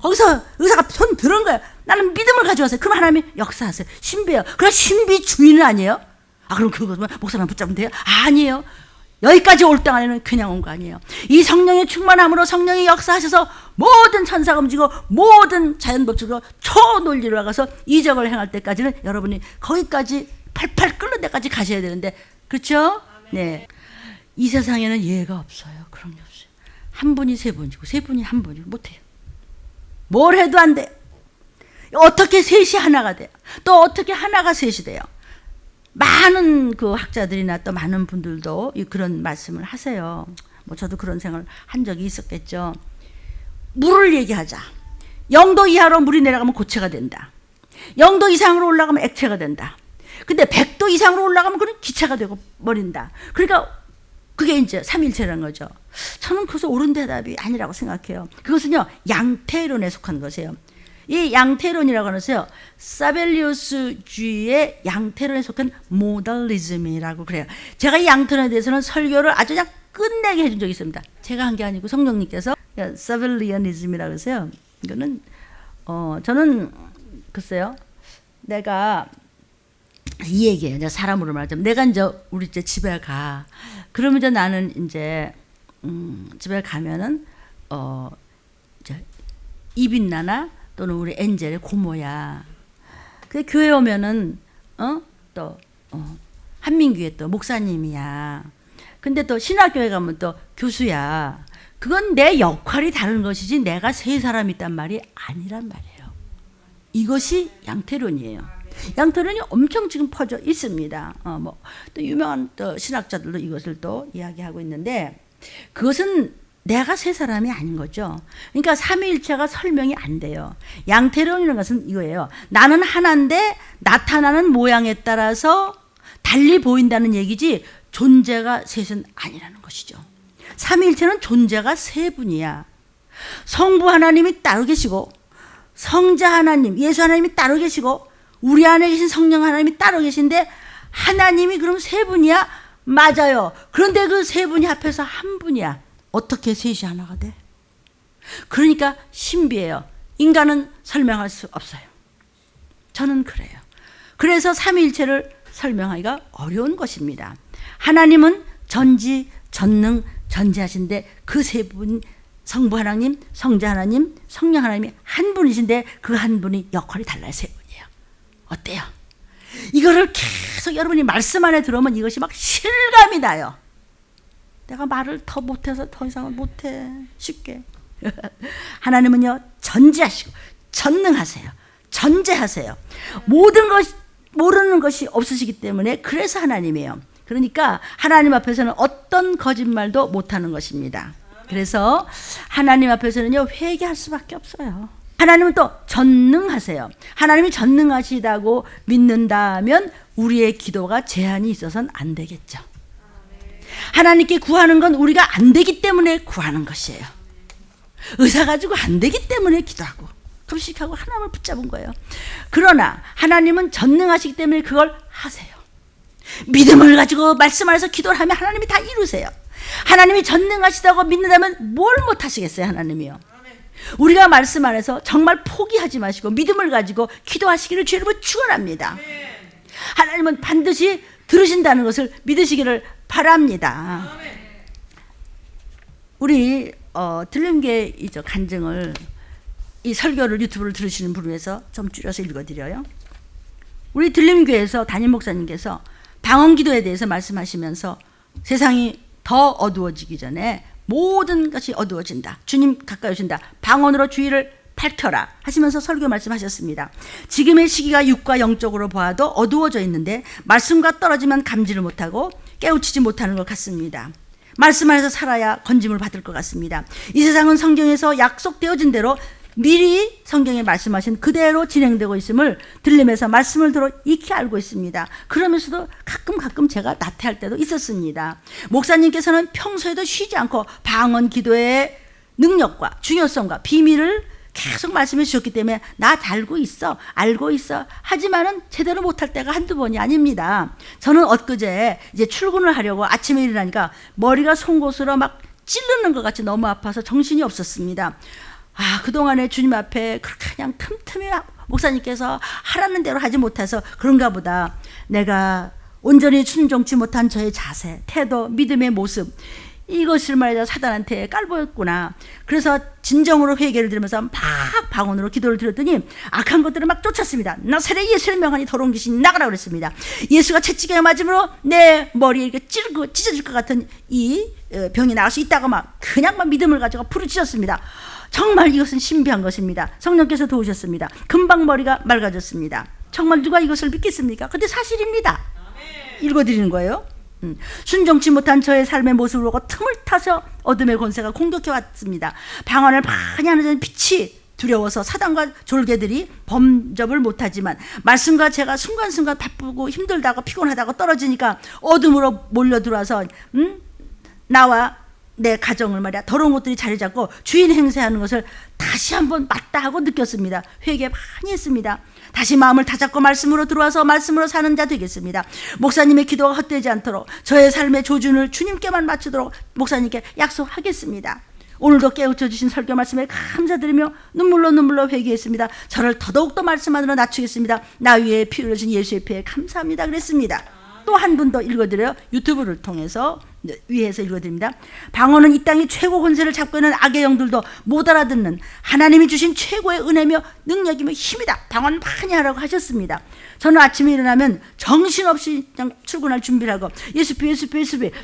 거기서 의사가 손 들은 거예요. 나는 믿음을 가져왔어요. 그럼 하나님이 역사하세요. 신비예요. 그럼 신비주의는 아니에요. 그럼 그거 목사님 붙잡으면 돼요? 아니에요. 여기까지 올 동안에는 그냥 온 거 아니에요. 이 성령의 충만함으로 성령이 역사하셔서 모든 천사가 움직이고 모든 자연법칙으로 초논리로 나가서 이적을 행할 때까지는 여러분이 거기까지 팔팔 끓는 데까지 가셔야 되는데, 그렇죠? 네. 이 세상에는 예가 없어요. 그런 게 없어요. 한 분이 세 분이고 세 분이 한 분이고 못해요. 뭘 해도 안 돼요. 어떻게 셋이 하나가 돼요? 또 어떻게 하나가 셋이 돼요? 많은 그 학자들이나 또 많은 분들도 그런 말씀을 하세요. 저도 그런 생각을 한 적이 있었겠죠. 물을 얘기하자. 0도 이하로 물이 내려가면 고체가 된다. 0도 이상으로 올라가면 액체가 된다. 근데 100도 이상으로 올라가면 그건 기체가 되고 버린다. 그러니까 그게 이제 삼일체라는 거죠. 저는 그것은 옳은 대답이 아니라고 생각해요. 그것은요, 양태론에 속한 것이에요. 이 양태론이라고 하는 것은요, 사벨리우스주의의 양태론에 속한 모달리즘이라고 그래요. 제가 이 양태론에 대해서는 설교를 아주 그냥 끝내게 해준 적이 있습니다. 제가 한 게 아니고 성령님께서 사벨리아니즘이라고 해서요. 이거는 저는 글쎄요, 내가 이 얘기예요. 이제 사람으로 말하자면 내가 이제 우리 이제 집에 가. 그러면 이제 나는 이제 집에 가면은 이제 이빈나나 또는 우리 엔젤의 고모야. 그 교회 오면은 또 한민교회 또 목사님이야. 근데 또 신학교에 가면 또 교수야. 그건 내 역할이 다른 것이지 내가 세 사람이 있단 말이 아니란 말이에요. 이것이 양태론이에요. 양태론이 엄청 지금 퍼져 있습니다. 또 유명한 또 신학자들도 이것을 또 이야기하고 있는데, 그것은 내가 세 사람이 아닌 거죠. 그러니까 삼위일체가 설명이 안 돼요. 양태론이라는 것은 이거예요. 나는 하나인데 나타나는 모양에 따라서 달리 보인다는 얘기지 존재가 셋은 아니라는 것이죠. 삼위일체는 존재가 세 분이야. 성부 하나님이 따로 계시고 성자 하나님, 예수 하나님이 따로 계시고 우리 안에 계신 성령 하나님이 따로 계신데 하나님이 그럼 세 분이야? 맞아요. 그런데 그 세 분이 합해서 한 분이야. 어떻게 셋이 하나가 돼? 그러니까 신비해요. 인간은 설명할 수 없어요. 저는 그래요. 그래서 삼위일체를 설명하기가 어려운 것입니다. 하나님은 전지, 전능, 전지하신데 그 세 분, 성부 하나님, 성자 하나님, 성령 하나님이 한 분이신데 그 한 분이 역할이 달라요. 세 분이에요. 어때요? 이거를 계속 여러분이 말씀 안에 들어오면 이것이 막 실감이 나요. 내가 말을 더 못해서 더 이상은 못해. 쉽게. 하나님은요, 전지하시고 전능하세요. 전제하세요. 모든 것, 모르는 것이 없으시기 때문에 그래서 하나님이에요. 그러니까 하나님 앞에서는 어떤 거짓말도 못하는 것입니다. 그래서 하나님 앞에서는요, 회개할 수밖에 없어요. 하나님은 또 전능하세요. 하나님이 전능하시다고 믿는다면 우리의 기도가 제한이 있어서는 안 되겠죠. 하나님께 구하는 건 우리가 안 되기 때문에 구하는 것이에요. 의사 가지고 안 되기 때문에 기도하고 금식하고 하나님을 붙잡은 거예요. 그러나 하나님은 전능하시기 때문에 그걸 하세요. 믿음을 가지고 말씀 안에서 기도를 하면 하나님이 다 이루세요. 하나님이 전능하시다고 믿는다면 뭘 못하시겠어요, 하나님이요. 우리가 말씀 안에서 정말 포기하지 마시고 믿음을 가지고 기도하시기를 주의 이름으로 축원합니다. 하나님은 반드시 들으신다는 것을 믿으시기를 바랍니다. 우리 들림교회 간증을 이 설교를 유튜브를 들으시는 분을 위해서 좀 줄여서 읽어드려요. 우리 들림교회에서 담임 목사님께서 방언기도에 대해서 말씀하시면서 세상이 더 어두워지기 전에 모든 것이 어두워진다. 주님 가까이 오신다. 방언으로 주의를 밝혀라 하시면서 설교 말씀하셨습니다. 지금의 시기가 육과 영적으로 보아도 어두워져 있는데 말씀과 떨어지면 감지를 못하고 깨우치지 못하는 것 같습니다. 말씀 안에서 살아야 건짐을 받을 것 같습니다. 이 세상은 성경에서 약속되어진 대로 미리 성경에 말씀하신 그대로 진행되고 있음을 들리면서 말씀을 들어 익히 알고 있습니다. 그러면서도 가끔 제가 나태할 때도 있었습니다. 목사님께서는 평소에도 쉬지 않고 방언 기도의 능력과 중요성과 비밀을 계속 말씀해 주셨기 때문에 나 알고 있어 하지만은 제대로 못할 때가 한두 번이 아닙니다. 저는 엊그제 이제 출근을 하려고 아침에 일어나니까 머리가 송곳으로 막 찌르는 것 같이 너무 아파서 정신이 없었습니다. 그동안에 주님 앞에 그렇게 그냥 틈틈이 목사님께서 하라는 대로 하지 못해서 그런가 보다. 내가 온전히 순종치 못한 저의 자세, 태도, 믿음의 모습, 이것을 말이야 사단한테 깔보였구나. 그래서 진정으로 회개를 드리면서 막 방언으로 기도를 드렸더니 악한 것들을 막 쫓았습니다. 나사렛 예수를 명하니 더러운 귀신 나가라 그랬습니다. 예수가 채찍에 맞음으로 내 머리에 이렇게 찢어질 것 같은 이 병이 나갈 수 있다고 그냥 믿음을 가지고 부르짖었습니다. 정말 이것은 신비한 것입니다. 성령께서 도우셨습니다. 금방 머리가 맑아졌습니다. 정말 누가 이것을 믿겠습니까? 근데 사실입니다. 읽어드리는 거예요. 순종치 못한 저의 삶의 모습을 보고 틈을 타서 어둠의 권세가 공격해 왔습니다. 방언을 많이 하는 빛이 두려워서 사단과 졸개들이 범접을 못하지만 말씀과 제가 순간순간 바쁘고 힘들다고 피곤하다고 떨어지니까 어둠으로 몰려들어와서 나와 내 가정을 말이야 더러운 것들이 자리 잡고 주인 행세하는 것을 다시 한번 맞다 하고 느꼈습니다. 회개 많이 했습니다. 다시 마음을 다잡고 말씀으로 들어와서 말씀으로 사는 자 되겠습니다. 목사님의 기도가 헛되지 않도록 저의 삶의 조준을 주님께만 맞추도록 목사님께 약속하겠습니다. 오늘도 깨우쳐 주신 설교 말씀에 감사드리며 눈물로 회개했습니다. 저를 더더욱더 말씀 안으로 낮추겠습니다. 나 위에 피 흘려준 예수의 피에 감사합니다 그랬습니다. 또 한 분 더 읽어드려요. 유튜브를 통해서 위에서 읽어드립니다. 방언은 이 땅의 최고 권세를 잡고 있는 악의 영들도 못 알아듣는 하나님이 주신 최고의 은혜며 능력이며 힘이다. 방언 많이 하라고 하셨습니다. 저는 아침에 일어나면 정신없이 그냥 출근할 준비를 하고 예수피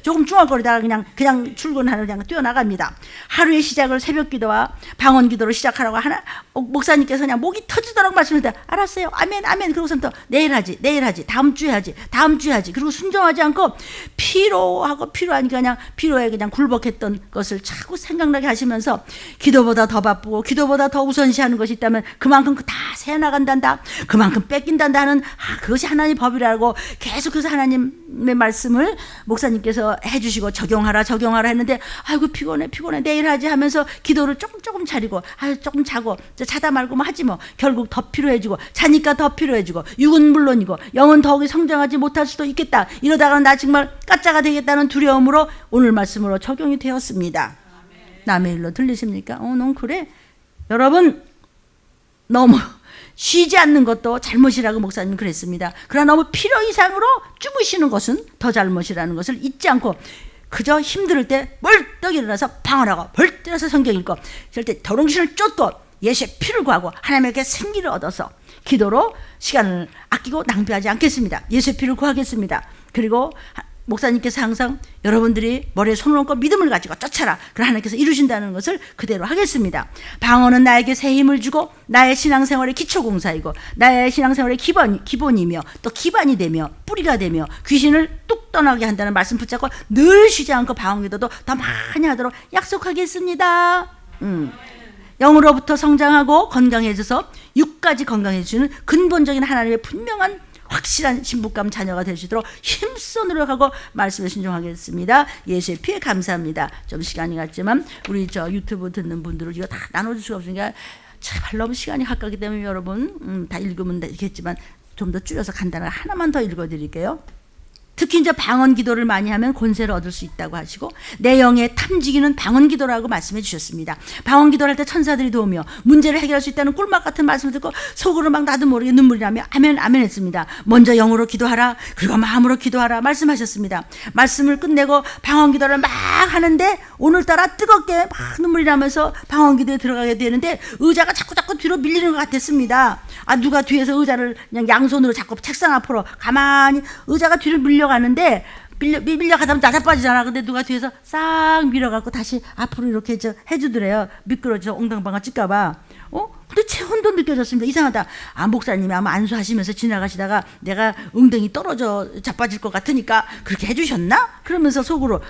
조금 중얼거리다가 그냥 출근하러 그냥 뛰어나갑니다. 하루의 시작을 새벽 기도와 방언 기도로 시작하라고 목사님께서 그냥 목이 터지도록 말씀을 알았어요. 아멘. 그러고서는 또 내일 하지 다음 주에 하지 그리고 순종하지 않고 피로하니까 그냥 피로에 그냥 굴복했던 것을 자꾸 생각나게 하시면서 기도보다 더 바쁘고 기도보다 더 우선시하는 것이 있다면 그만큼 다 새어나간단다. 그만큼 뺏긴단다 하는 그것이 하나님의 법이라고 계속해서 하나님의 말씀을 목사님께서 해주시고 적용하라 했는데 아이고 피곤해 내일 하지 하면서 기도를 조금 차리고 조금 자고 자다 말고 하지 결국 더 피로해지고 자니까 더 피로해지고 육은 물론이고 영은 더욱이 성장하지 못할 수도 있겠다. 이러다가 나 정말 까짜가 되겠다는 두려움으로 오늘 말씀으로 적용이 되었습니다. 남의 일로 들리십니까? 넌 그래? 여러분 너무 쉬지 않는 것도 잘못이라고 목사님 그랬습니다. 그러나 너무 필요 이상으로 주무시는 것은 더 잘못이라는 것을 잊지 않고 그저 힘들 때 벌떡 일어나서 방언하고 벌떡 일어나서 성경 읽고 절대 더러운 귀신을 쫓고 예수의 피를 구하고 하나님에게 생기를 얻어서 기도로 시간을 아끼고 낭비하지 않겠습니다. 예수의 피를 구하겠습니다. 그리고 목사님께서 항상 여러분들이 머리에 손을 얹고 믿음을 가지고 쫓아라. 그럼 하나님께서 이루신다는 것을 그대로 하겠습니다. 방언은 나에게 새 힘을 주고 나의 신앙생활의 기초공사이고 나의 신앙생활의 기본이며 또 기반이 되며 뿌리가 되며 귀신을 뚝 떠나게 한다는 말씀 붙잡고 늘 쉬지 않고 방언기도도 더 많이 하도록 약속하겠습니다. 영으로부터 성장하고 건강해져서 육까지 건강해주는 근본적인 하나님의 분명한 확실한 신부감 자녀가 될 수 있도록 힘써 노력하고 말씀에 순종하겠습니다. 예수의 피에 감사합니다. 좀 시간이 갔지만 우리 유튜브 듣는 분들을 이거 다 나눠줄 수가 없으니까 제발 너무 시간이 가깝기 때문에 여러분 다 읽으면 되겠지만 좀 더 줄여서 간단하게 하나만 더 읽어드릴게요. 특히 이제 방언 기도를 많이 하면 권세를 얻을 수 있다고 하시고 내 영에 탐지기는 방언 기도라고 말씀해 주셨습니다. 방언 기도를 할 때 천사들이 도우며 문제를 해결할 수 있다는 꿀맛 같은 말씀을 듣고 속으로 막 나도 모르게 눈물이 나며 아멘 했습니다. 먼저 영으로 기도하라 그리고 마음으로 기도하라 말씀하셨습니다. 말씀을 끝내고 방언 기도를 막 하는데 오늘따라 뜨겁게 막 눈물이 나면서 방언 기도에 들어가게 되는데 의자가 자꾸 뒤로 밀리는 것 같았습니다. 누가 뒤에서 의자를 그냥 양손으로 자꾸 책상 앞으로 가만히 의자가 뒤로 밀려가는데 밀려가다 보면 나다 빠지잖아. 근데 누가 뒤에서 싹 밀어갖고 다시 앞으로 이렇게 해주더래요. 미끄러져 엉덩방아 찔까봐. 도대체 혼돈 느껴졌습니다. 이상하다. 아, 목사님이 아마 안수하시면서 지나가시다가 내가 엉덩이 떨어져 자빠질 것 같으니까 그렇게 해주셨나? 그러면서 속으로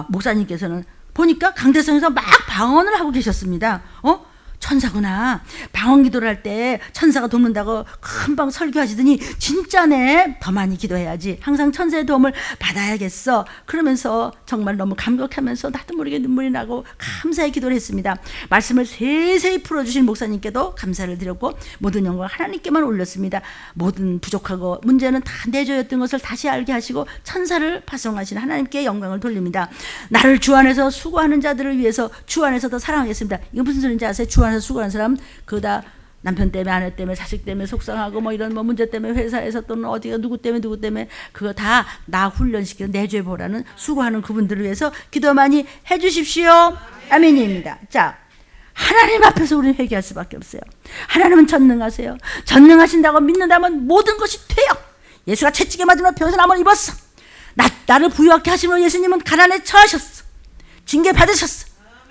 목사님께서는 보니까 강대성에서 막 방언을 하고 계셨습니다. 천사구나. 방언 기도를 할 때 천사가 돕는다고 금방 설교하시더니 진짜네. 더 많이 기도해야지. 항상 천사의 도움을 받아야겠어. 그러면서 정말 너무 감격하면서 나도 모르게 눈물이 나고 감사의 기도를 했습니다. 말씀을 세세히 풀어주신 목사님께도 감사를 드렸고 모든 영광을 하나님께만 올렸습니다. 모든 부족하고 문제는 다 내조였던 것을 다시 알게 하시고 천사를 파송하신 하나님께 영광을 돌립니다. 나를 주 안에서 수고하는 자들을 위해서 주 안에서 더 사랑하겠습니다. 이거 무슨 소리인지 아세요? 주 안에서 수고하는 사람 그다 남편 때문에 아내 때문에 자식 때문에 속상하고 뭐 이런 뭐 문제 때문에 회사에서 또는 어디가 누구 때문에 그거 다 나 훈련시키는 내죄 보라는 수고하는 그분들을 위해서 기도 많이 해주십시오. 아멘입니다. 자, 하나님 앞에서 우리는 회개할 수밖에 없어요. 하나님은 전능하세요. 전능하신다고 믿는다면 모든 것이 돼요. 예수가 채찍에 맞으며 병선함을 입었어. 나를 부유하게 하시는 예수님은 가난에 처하셨어. 징계 받으셨어.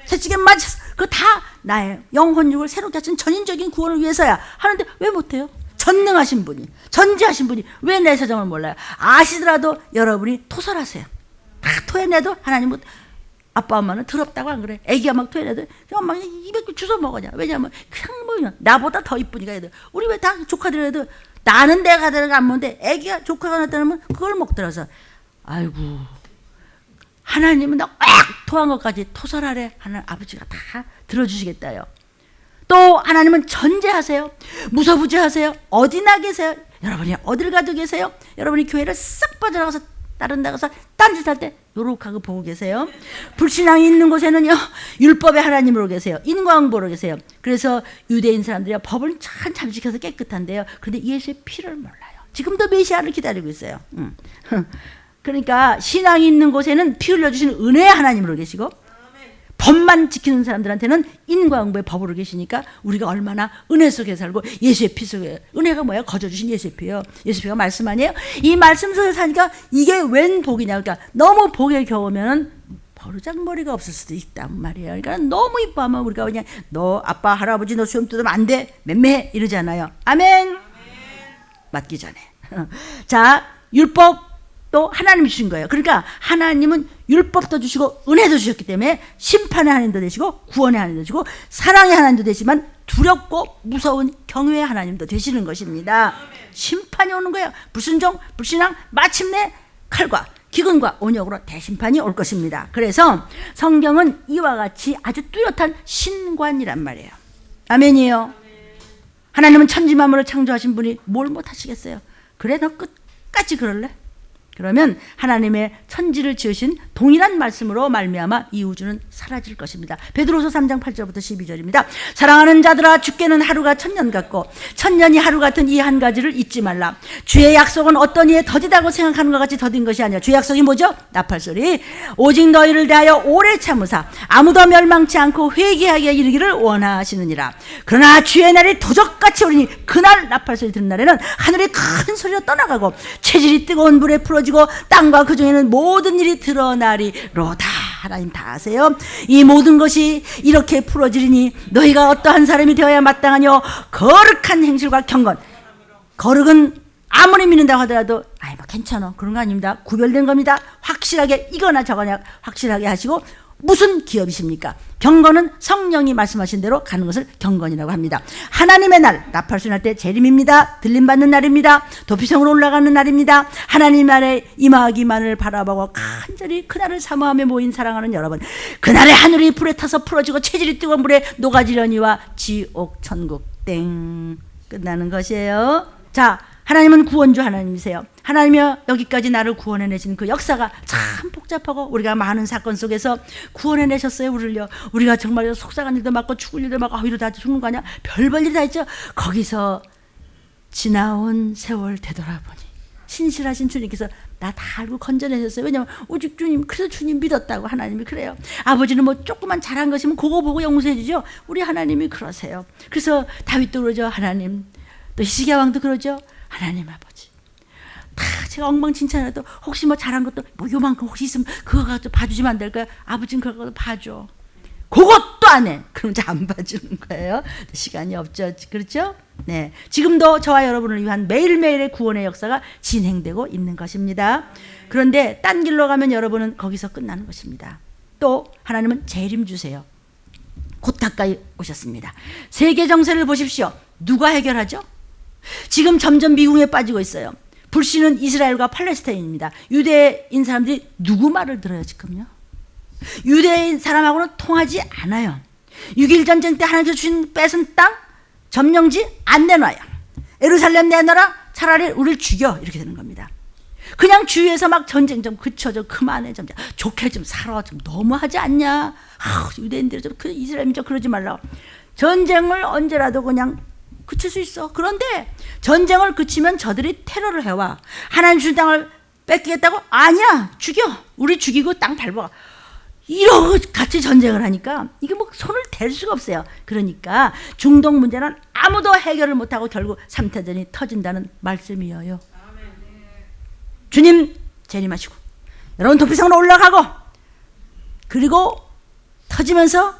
채찍에 맞으셨어. 그거 다 나의 영혼육을 새롭게 하신 전인적인 구원을 위해서야 하는데 왜 못해요? 전능하신 분이, 전지하신 분이 왜 내 사정을 몰라요? 아시더라도 여러분이 토설하세요. 다 토해내도 하나님은 아빠 엄마는 더럽다고 안 그래. 애기가 막 토해내도 엄마가 입에 주워 먹으냐. 왜냐하면 그냥 뭐 나보다 더 이쁘니까 애들. 우리 왜 다 조카들 애들 나는 내가 들어가 안 먹는데 애기가 조카가 나타나면 그걸 먹더라서 아이고 하나님은 나 꽉 토한 것까지 토설하래 하는 아버지가 다 들어주시겠다요. 또 하나님은 전제하세요. 무소부지하세요. 어디나 계세요. 여러분이 어딜 가도 계세요. 여러분이 교회를 싹 빠져나가서 다른 데 가서 딴짓할 때 요렇게 보고 계세요. 불신앙이 있는 곳에는요 율법의 하나님으로 계세요. 인과응보로 계세요. 그래서 유대인 사람들이 법을 참 지켜서 깨끗한데요. 그런데 예수의 피를 몰라요. 지금도 메시아를 기다리고 있어요. 그러니까 신앙이 있는 곳에는 피 흘려주시는 은혜의 하나님으로 계시고 법만 지키는 사람들한테는 인과응보의 법으로 계시니까 우리가 얼마나 은혜 속에 살고 예수의 피 속에 은혜가 뭐야? 거저주신 예수의 피요. 예수의 피가 말씀 아니에요? 이 말씀 속에 사니까 이게 웬 복이냐. 그러니까 너무 복에 겨우면은 버르장머리가 없을 수도 있단 말이에요. 그러니까 너무 이뻐하면 우리가 그냥 너 아빠 할아버지 너 수염 뜯으면 안 돼. 맴매해 이러잖아요. 아멘. 맞기 전에. 자, 율법 또 하나님이 주신 거예요. 그러니까 하나님은 율법도 주시고 은혜도 주셨기 때문에 심판의 하나님도 되시고 구원의 하나님도 되시고 사랑의 하나님도 되지만 두렵고 무서운 경외의 하나님도 되시는 것입니다. 심판이 오는 거예요. 불순종, 불신앙, 마침내 칼과 기근과 온역으로 대심판이 올 것입니다. 그래서 성경은 이와 같이 아주 뚜렷한 신관이란 말이에요. 아멘이에요. 하나님은 천지만물을 창조하신 분이 뭘 못하시겠어요? 그래 너 끝까지 그럴래? 그러면 하나님의 천지를 지으신 동일한 말씀으로 말미암아 이 우주는 사라질 것입니다. 베드로서 3장 8절부터 12절입니다. 사랑하는 자들아 주께는 하루가 천년 같고 천년이 하루 같은 이 한 가지를 잊지 말라. 주의 약속은 어떤 이에 더디다고 생각하는 것 같이 더딘 것이 아니라 주의 약속이 뭐죠? 나팔소리. 오직 너희를 대하여 오래 참으사 아무도 멸망치 않고 회개하게 이르기를 원하시느니라. 그러나 주의 날이 도적같이 오리니 그날 나팔소리 듣는 날에는 하늘이 큰 소리로 떠나가고 체질이 뜨거운 불에 풀어지고 땅과 그 중에는 모든 일이 드러나리로다. 하나님 다 아세요? 이 모든 것이 이렇게 풀어지리니 너희가 어떠한 사람이 되어야 마땅하뇨? 거룩한 행실과 경건. 거룩은 아무리 믿는다고 하더라도 아이 뭐 괜찮아 그런 거 아닙니다. 구별된 겁니다. 확실하게 이거나 저거나 확실하게 하시고 무슨 기업이십니까? 경건은 성령이 말씀하신 대로 가는 것을 경건이라고 합니다. 하나님의 날, 나팔소리 날 때 재림입니다. 들림받는 날입니다. 도피성으로 올라가는 날입니다. 하나님 날에 임하기만을 바라보고 간절히 그날을 사모하며 모인 사랑하는 여러분, 그날의 하늘이 불에 타서 풀어지고 체질이 뜨거운 물에 녹아지려니와 지옥 천국 땡 끝나는 것이에요. 자, 하나님은 구원주 하나님이세요. 하나님이여 여기까지 나를 구원해내신 그 역사가 참 복잡하고 우리가 많은 사건 속에서 구원해내셨어요. 우리를요. 우리가 정말 속상한 일도 많고 죽을 일도 많고 이러다 죽는 거 아니야? 별별 일이 다 있죠. 거기서 지나온 세월 되돌아보니 신실하신 주님께서 나 다 알고 건져내셨어요. 왜냐하면 오직 주님, 그래서 주님 믿었다고 하나님이 그래요. 아버지는 뭐 조금만 잘한 것이면 그거 보고 용서해 주죠. 우리 하나님이 그러세요. 그래서 다윗도 그러죠. 하나님. 또 히스기야 왕도 그러죠. 하나님 아버지 다 제가 엉망진창해도 혹시 뭐 잘한 것도 뭐 요만큼 혹시 있으면 그거 가지고 봐주시면 안 될까요? 아버지는 그거 봐줘. 그것도 안 해. 그럼 이제 안 봐주는 거예요. 시간이 없죠. 그렇죠? 네. 지금도 저와 여러분을 위한 매일매일의 구원의 역사가 진행되고 있는 것입니다. 그런데 딴 길로 가면 여러분은 거기서 끝나는 것입니다. 또 하나님은 재림 주세요. 곧 가까이 오셨습니다. 세계 정세를 보십시오. 누가 해결하죠? 지금 점점 미궁에 빠지고 있어요. 불씨는 이스라엘과 팔레스타인입니다. 유대인 사람들이 누구 말을 들어요 지금요? 유대인 사람하고는 통하지 않아요. 6.1 전쟁 때 하나님께서 주신 뺏은 땅 점령지 안 내놔요. 예루살렘 내놔라. 차라리 우리를 죽여. 이렇게 되는 겁니다. 그냥 주위에서 막 전쟁 좀 그쳐 좀 그만해 좀 좋게 좀 살아 좀 너무하지 않냐. 유대인들이 좀 이스라엘이 좀 그러지 말라. 전쟁을 언제라도 그냥 그칠 수 있어. 그런데 전쟁을 그치면 저들이 테러를 해와. 하나님 준 땅을 뺏기겠다고? 아니야. 죽여. 우리 죽이고 땅 밟아. 이러고 같이 전쟁을 하니까 이게 뭐 손을 댈 수가 없어요. 그러니까 중동 문제는 아무도 해결을 못하고 결국 3차전이 터진다는 말씀이에요. 주님 재림하시고 여러분 도피성으로 올라가고 그리고 터지면서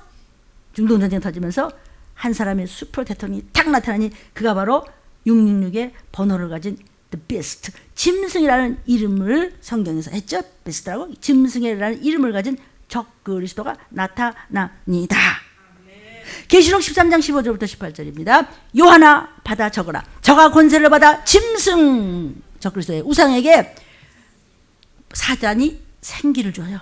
중동 전쟁 터지면서 한 사람의 슈퍼 대통령이 탁 나타나니 그가 바로 666의 번호를 가진 The Beast, 짐승이라는 이름을 성경에서 했죠. 베스트라고 짐승이라는 이름을 가진 적그리스도가 나타납니다. 계시록 13장 15절부터 18절입니다. 요하나 받아 적어라. 저가 권세를 받아 짐승 적그리스도의 우상에게 사단이 생기를 줘요.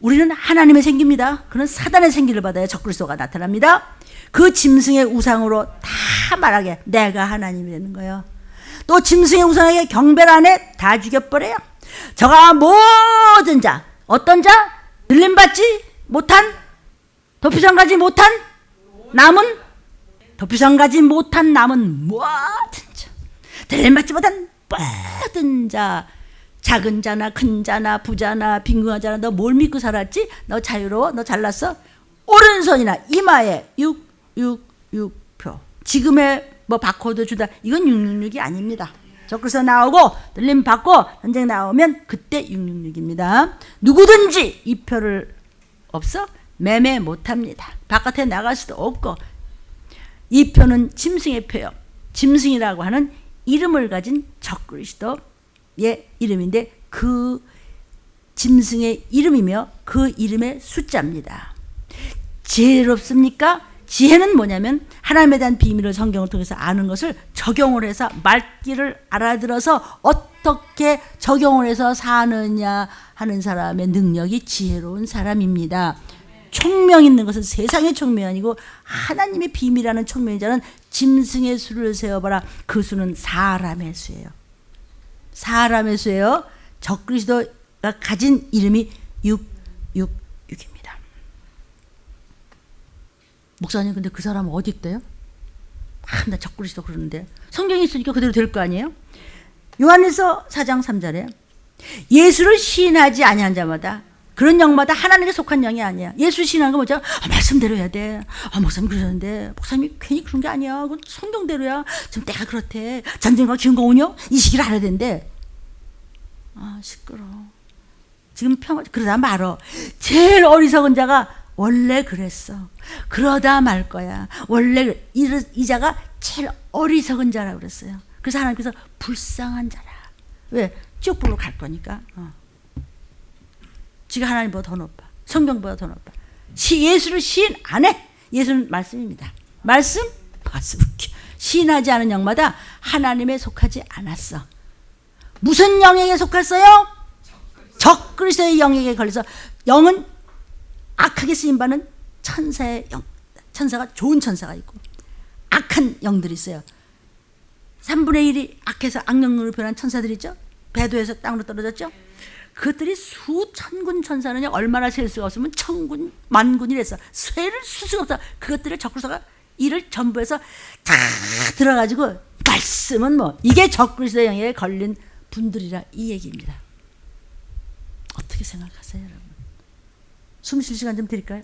우리는 하나님의 생기입니다. 그는 사단의 생기를 받아야 적그리스도가 나타납니다. 그 짐승의 우상으로 다 말하게 내가 하나님이 되는 거예요. 또 짐승의 우상에게 경배를 안 해 다 죽여버려요. 저가 모든 자 어떤 자? 들림받지 못한 도피성 가지 못한 남은 도피성 가지 못한 남은 모든 자 들림받지 못한 모든 자 작은 자나 큰 자나 부자나 빈궁한 자나 너 뭘 믿고 살았지? 너 자유로워? 너 잘났어? 오른손이나 이마에 666표 지금의 뭐 바코드 주다 이건 666이 아닙니다. 적그리스도 나오고 들림 받고 전쟁 나오면 그때 666입니다. 누구든지 이 표를 없어 매매 못합니다. 바깥에 나갈 수도 없고 이 표는 짐승의 표요. 짐승이라고 하는 이름을 가진 적그리스도의 이름인데 그 짐승의 이름이며 그 이름의 숫자입니다. 지혜롭습니까? 지혜는 뭐냐면 하나님에 대한 비밀을 성경을 통해서 아는 것을 적용을 해서 말귀를 알아들어서 어떻게 적용을 해서 사느냐 하는 사람의 능력이 지혜로운 사람입니다. 총명 있는 것은 세상의 총명이 아니고 하나님의 비밀하는 총명인 자는 짐승의 수를 세어봐라. 그 수는 사람의 수예요. 사람의 수예요. 적그리스도가 가진 이름이 666입니다. 목사님 근데 그 사람은 어디 있대요? 나 적그리스도 그러는데 성경이 있으니까 그대로 될 거 아니에요? 요한일서 4장 3절에 예수를 시인하지 아니한 자마다 그런 영마다 하나님께 속한 영이 아니야. 예수 시인한 거 뭐죠? 말씀대로 해야 돼. 목사님 그러셨는데 목사님이 괜히 그런 게 아니야. 그건 성경대로야. 지금 때가 그렇대. 전쟁과 기운과 오뇨? 이 시기를 알아야 되는데 시끄러워. 지금 그러다 말어. 제일 어리석은 자가 원래 그랬어. 그러다 말 거야. 원래 이 자가 제일 어리석은 자라고 그랬어요. 그래서 하나님께서 불쌍한 자라. 왜? 지옥불로 갈 거니까. 지가 하나님보다 더 높아. 성경보다 더 높아. 예수를 시인 안 해. 예수는 말씀입니다. 말씀? 시인하지 않은 영마다 하나님에 속하지 않았어. 무슨 영에게 속했어요? 적그리스도의 영에게 걸려서 영은 악하게 쓰임받는 천사의 영. 천사가 좋은 천사가 있고 악한 영들이 있어요. 3분의 1이 악해서 악령으로 변한 천사들이 있죠. 배도에서 땅으로 떨어졌죠. 그것들이 수천군 천사는 얼마나 셀 수가 없으면 천군 만군이랬어. 쇠를 쓸 수가 없어. 그것들을 적그리스도가 이를 전부 해서 다 들어가지고 말씀은 뭐 이게 적그리스도의 영에 걸린 분들이라 이 얘기입니다. 어떻게 생각하세요 여러분? 숨 쉴 시간 좀 드릴까요?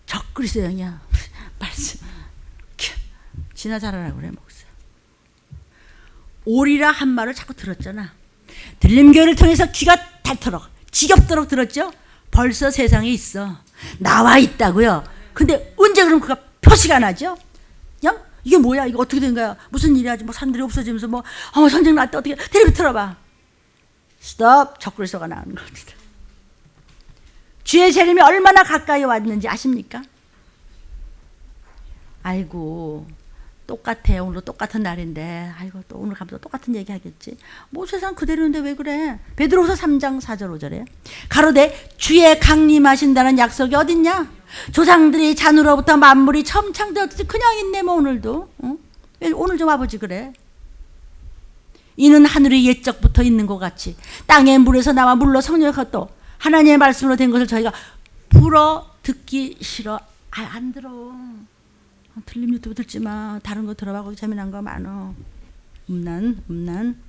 적그리스도의 영이야. 말씀 지나 잘하라고 그래 목사. 오리라 한 말을 자꾸 들었잖아. 들림교회를 통해서 귀가 닳도록 지겹도록 들었죠. 벌써 세상에 있어. 나와 있다고요. 근데 언제 그럼 그가 표시가 나죠? 그냥 이게 뭐야? 이거 어떻게 된 거야? 무슨 일이야? 뭐 사람들이 없어지면서 뭐 전쟁 났다 어떻게? 텔레비 틀어봐. 스톱. 적그리스도가 나오는 겁니다. 주의 재림이 얼마나 가까이 왔는지 아십니까? 아이고 똑같아. 오늘도 똑같은 날인데 아이고 또 오늘 가면서 똑같은 얘기 하겠지. 뭐 세상 그대로인데 왜 그래? 베드로후서 3장 4절 5절에 가로되 주의 강림하신다는 약속이 어딨냐? 조상들이 잔으로부터 만물이 처음 창조됐듯이 그냥 있네 뭐 오늘도. 응? 오늘 좀 와보지 그래. 이는 하늘이 옛적부터 있는 것 같이 땅의 물에서 나와 물로 성령의 것도 하나님의 말씀으로 된 것을 저희가 불어 듣기 싫어. 안 들어. 들림 유튜브 듣지 마. 다른 거 들어봐. 거기 재미난 거 많어. 음란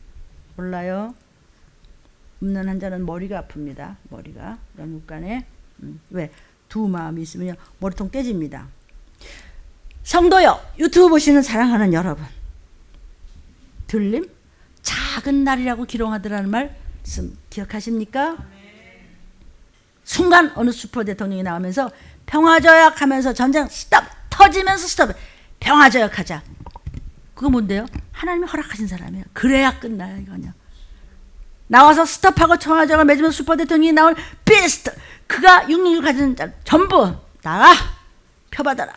몰라요. 음란 환자는 머리가 아픕니다. 머리가 영육간에 왜? 두 마음이 있으면 머리통 깨집니다. 성도요, 유튜브 보시는 사랑하는 여러분, 들림? 작은 날이라고 기록하더라는 말씀 기억하십니까? 순간 어느 슈퍼 대통령이 나오면서 평화조약하면서 전쟁 스톱 터지면서 스톱 평화조약하자. 그거 뭔데요? 하나님이 허락하신 사람이에요. 그래야 끝나요 이거는요. 나와서 스톱하고 평화조약을 맺으면서 슈퍼 대통령이 나올 비스트 그가 666 가진 자 전부 나가 펴받아라.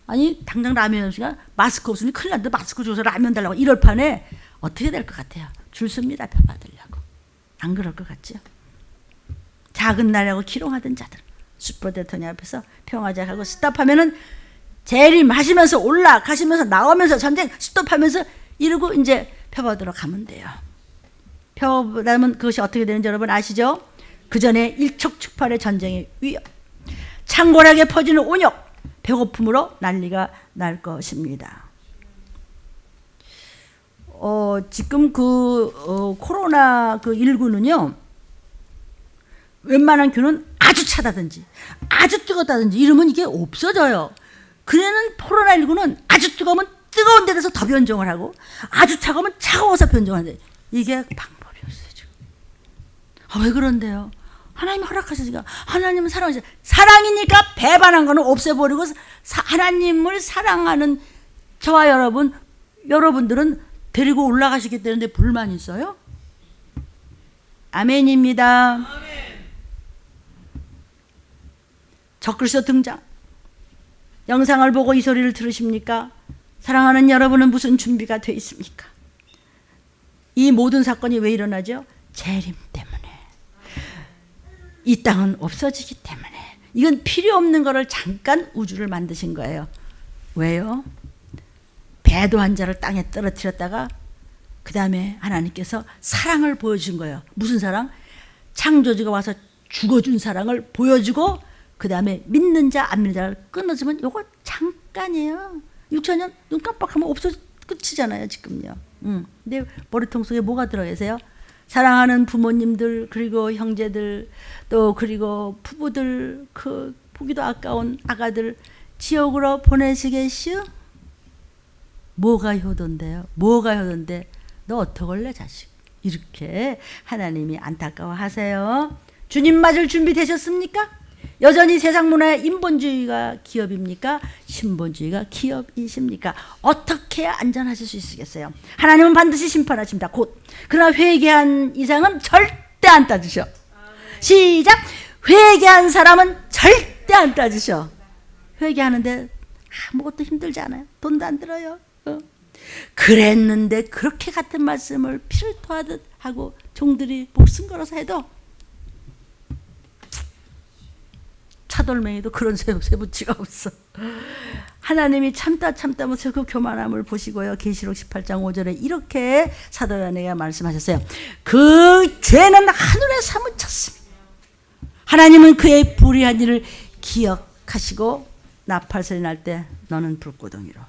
아니 당장 라면 음식이 마스크 없으니 큰일 난데 마스크 줘서 라면 달라고 이럴 판에 어떻게 될 것 같아요? 줄 섭니다. 펴받으려고. 안 그럴 것 같죠? 작은 날이라고 기롱하던 자들 슈퍼 대통령 앞에서 평화자하고 스톱하면은 재림하시면서 올라가시면서 나오면서 전쟁 스톱하면서 이러고 이제 펴받으러 가면 돼요. 펴받으면 그것이 어떻게 되는지 여러분 아시죠? 그 전에 일촉즉발의 전쟁의 위협, 창궐하게 퍼지는 온역, 배고픔으로 난리가 날 것입니다. 지금 코로나 19는요. 웬만한 균은 아주 차다든지 아주 뜨겁다든지 이러면 이게 없어져요. 그래는 코로나19는 아주 뜨거우면 뜨거운 데서 더 변종을 하고 아주 차가우면 차가워서 변종하는데 이게 방법이었어요. 지금. 왜 그런데요? 하나님이 허락하시니까 하나님은 사랑하시죠. 사랑이니까 배반한 거는 없애버리고 하나님을 사랑하는 저와 여러분들은 데리고 올라가시기 때문에 불만 있어요? 아멘입니다. 아멘. 적그리스도 등장. 영상을 보고 이 소리를 들으십니까? 사랑하는 여러분은 무슨 준비가 되어 있습니까? 이 모든 사건이 왜 일어나죠? 재림 때문에. 이 땅은 없어지기 때문에. 이건 필요 없는 거를 잠깐 우주를 만드신 거예요. 왜요? 배도한 자를 땅에 떨어뜨렸다가 그 다음에 하나님께서 사랑을 보여준 거예요. 무슨 사랑? 창조주가 와서 죽어준 사랑을 보여주고 그 다음에 믿는 자 안 믿는 자를 끊어주면 이거 잠깐이에요. 6천년 눈 깜빡하면 없어 끝이잖아요 지금요. 근데 머리통 속에 뭐가 들어계세요? 사랑하는 부모님들 그리고 형제들 또 그리고 부부들 그 보기도 아까운 아가들 지옥으로 보내시겠슈? 뭐가 효도인데요? 뭐가 효도인데 너 어떡할래 자식? 이렇게 하나님이 안타까워하세요. 주님 맞을 준비 되셨습니까? 여전히 세상 문화의 인본주의가 기업입니까? 신본주의가 기업이십니까? 어떻게 해야 안전하실 수 있겠어요? 하나님은 반드시 심판하십니다. 곧. 그러나 회개한 이상은 절대 안 따지셔. 시작! 회개한 사람은 절대 안 따지셔. 회개하는데 아무것도 힘들지 않아요. 돈도 안 들어요. 그랬는데 그렇게 같은 말씀을 피를 토하듯 하고 종들이 목숨 걸어서 해도 차돌맹이도 그런 쇠붙이가 없어. 하나님이 참다 못해서 그 교만함을 보시고요. 계시록 18장 5절에 이렇게 사도 요한에게 말씀하셨어요. 그 죄는 하늘에 사무쳤습니다. 하나님은 그의 불의한 일을 기억하시고 나팔소리 날 때 너는 불구덩이로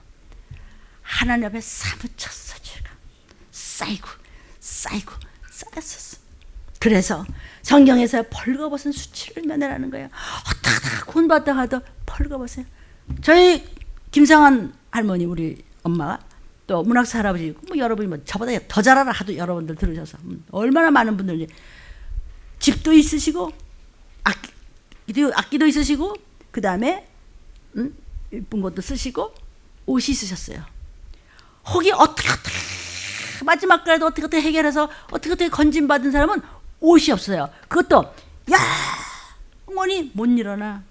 하나님 앞에 사무쳤어. 죄가 쌓이고 쌓였었어. 그래서 성경에서 벌거벗은 수치를 면하라는 거예요. 어떡하다 구원받다 하도 벌거벗어요. 저희 김상환 할머니 우리 엄마가 또 문학사 할아버지 뭐 여러분이 뭐 저보다 더 잘 알아 하도 여러분들 들으셔서 얼마나 많은 분들이 집도 있으시고 악기도 있으시고 그 다음에 예쁜 것도 쓰시고 옷이 있으셨어요. 혹이 어떻게 마지막까지도 어떻게 해결해서 어떻게 건진받은 사람은 옷이 없어요. 그것도 영원히 못 일어나.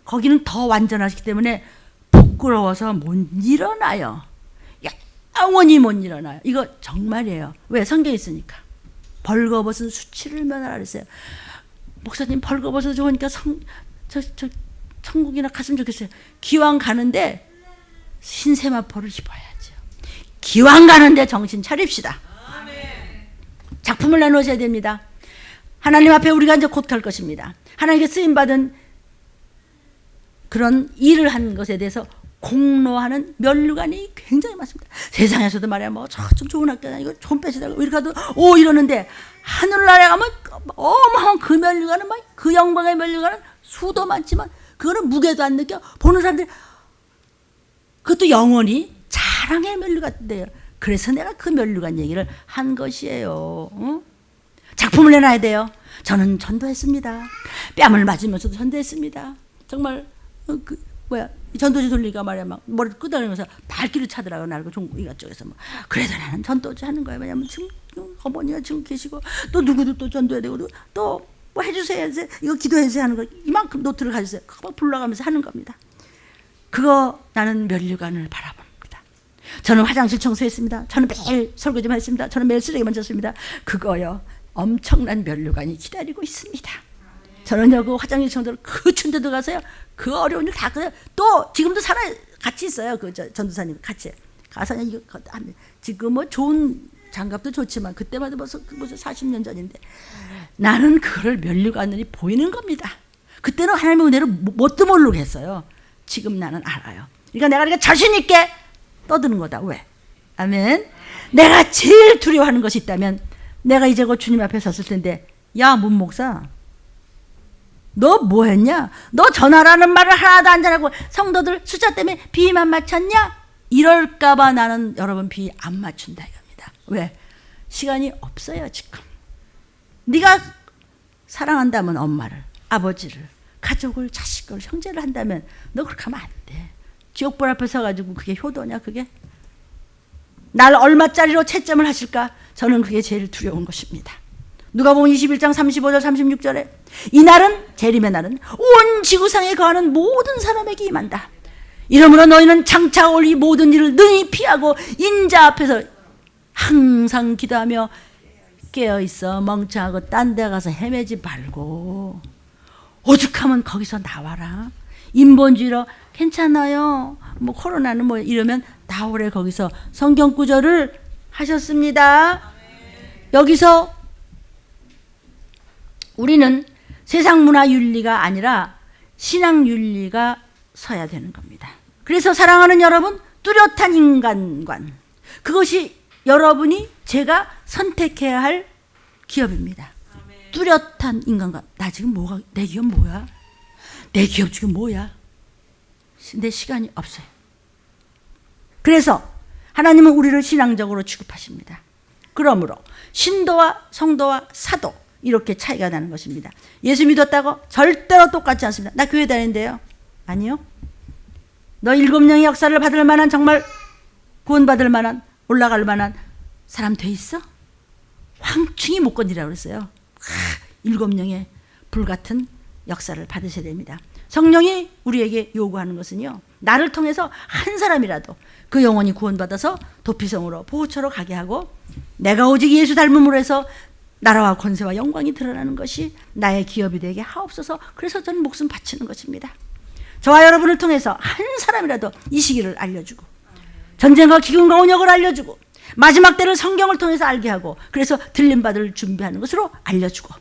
거기는 더 완전하시기 때문에 부끄러워서 못 일어나요. 영원히 못 일어나요. 이거 정말이에요. 왜? 성경에 있으니까. 벌거벗은 수치를 면하라 그랬어요. 목사님 벌거벗어서 좋으니까 천국이나 갔으면 좋겠어요. 기왕 가는데 흰세마포를 입어야죠. 기왕 가는데 정신 차립시다. 작품을 나누셔야 됩니다. 하나님 앞에 우리가 이제 곧 갈 것입니다. 하나님께 쓰임받은 그런 일을 한 것에 대해서 공로하는 면류관이 굉장히 많습니다. 세상에서도 말이야 좀 좋은 학교 다니고 좀 빼시다가 이렇게 하도 이러는데 하늘나라에 가면 어마어마한 그 면류관은 그 영광의 면류관은 수도 많지만 그거는 무게도 안 느껴. 보는 사람들이 그것도 영원히 자랑의 면류관인데요. 그래서 내가 그 면류관 얘기를 한 것이에요. 작품을 내놔야 돼요. 저는 전도했습니다. 뺨을 맞으면서도 전도했습니다. 정말 전도지 돌리가 말이야 머리 끄덕이면서 발길을 차더라고. 나를 이쪽에서 그래도 나는 전도지 하는 거야. 왜냐면 지금 어머니가 지금 계시고 또 누구도 또 전도해야 되고 또 뭐 해주세요. 이거 기도해주세요 하는 거 이만큼 노트를 가지세요. 그거 불러가면서 하는 겁니다. 그거 나는 면류관을 바라봅니다. 저는 화장실 청소했습니다. 저는 매일 설거지만 했습니다. 저는 매일 쓰레기만 쳤습니다. 그거요 엄청난 면류관이 기다리고 있습니다. 저는요 그 화장실 청소를 그 추운 데도 가서요 그 어려운 일 다 그래요. 또 지금도 같이 있어요. 그 전도사님 같이 가서 이거 지금 뭐 좋은 장갑도 좋지만 그때마다 벌써 40년 전인데 나는 그걸 면류관이 보이는 겁니다. 그때는 하나님의 은혜를 뭣도 모르고 했어요. 지금 나는 알아요. 그러니까 내가 이렇게 자신 있게 떠드는 거다. 왜? 아멘. 내가 제일 두려워하는 것이 있다면 내가 이제 곧 주님 앞에 섰을 텐데 야 문 목사 너 뭐 했냐? 너 전하라는 말을 하나도 안 잘하고 성도들 숫자 때문에 비위만 맞췄냐? 이럴까 봐 나는 여러분 비위 안 맞춘다 이겁니다. 왜? 시간이 없어요 지금. 네가 사랑한다면 엄마를 아버지를 가족을 자식을 형제를 한다면 너 그렇게 하면 안 돼. 지옥불 앞에 서가지고 그게 효도냐 그게? 날 얼마짜리로 채점을 하실까? 저는 그게 제일 두려운 것입니다. 누가복음 21장 35절 36절에 이날은 재림의 날은 온 지구상에 거하는 모든 사람에게 임한다. 이러므로 너희는 장차 올 이 모든 일을 능히 피하고 인자 앞에서 항상 기도하며 깨어있어. 멍청하고 딴 데 가서 헤매지 말고 오죽하면 거기서 나와라. 인본주의로 괜찮아요 뭐 코로나는 뭐 이러면 나오래. 거기서 성경 구절을 하셨습니다. 여기서 우리는 세상 문화 윤리가 아니라 신앙 윤리가 서야 되는 겁니다. 그래서 사랑하는 여러분, 뚜렷한 인간관, 그것이 여러분이 제가 선택해야 할 기업입니다. 뚜렷한 인간관. 나 지금 내 기업 뭐야? 내 기업 지금 뭐야? 내 시간이 없어요. 그래서 하나님은 우리를 신앙적으로 취급하십니다. 그러므로 신도와 성도와 사도 이렇게 차이가 나는 것입니다. 예수 믿었다고 절대로 똑같지 않습니다. 나 교회 다니는데요. 아니요. 너 7명의 역사를 받을 만한 정말 구원받을 만한 올라갈 만한 사람 돼 있어? 황충이 못 건드리라고 그랬어요. 7명의 불같은 역사를 받으셔야 됩니다. 성령이 우리에게 요구하는 것은요, 나를 통해서 한 사람이라도 그 영혼이 구원받아서 도피성으로 보호처로 가게 하고 내가 오직 예수 닮음으로 해서 나라와 권세와 영광이 드러나는 것이 나의 기업이 되게 하옵소서. 그래서 저는 목숨 바치는 것입니다. 저와 여러분을 통해서 한 사람이라도 이 시기를 알려주고 전쟁과 기근과 온역을 알려주고 마지막 때를 성경을 통해서 알게 하고 그래서 들림받을 준비하는 것으로 알려주고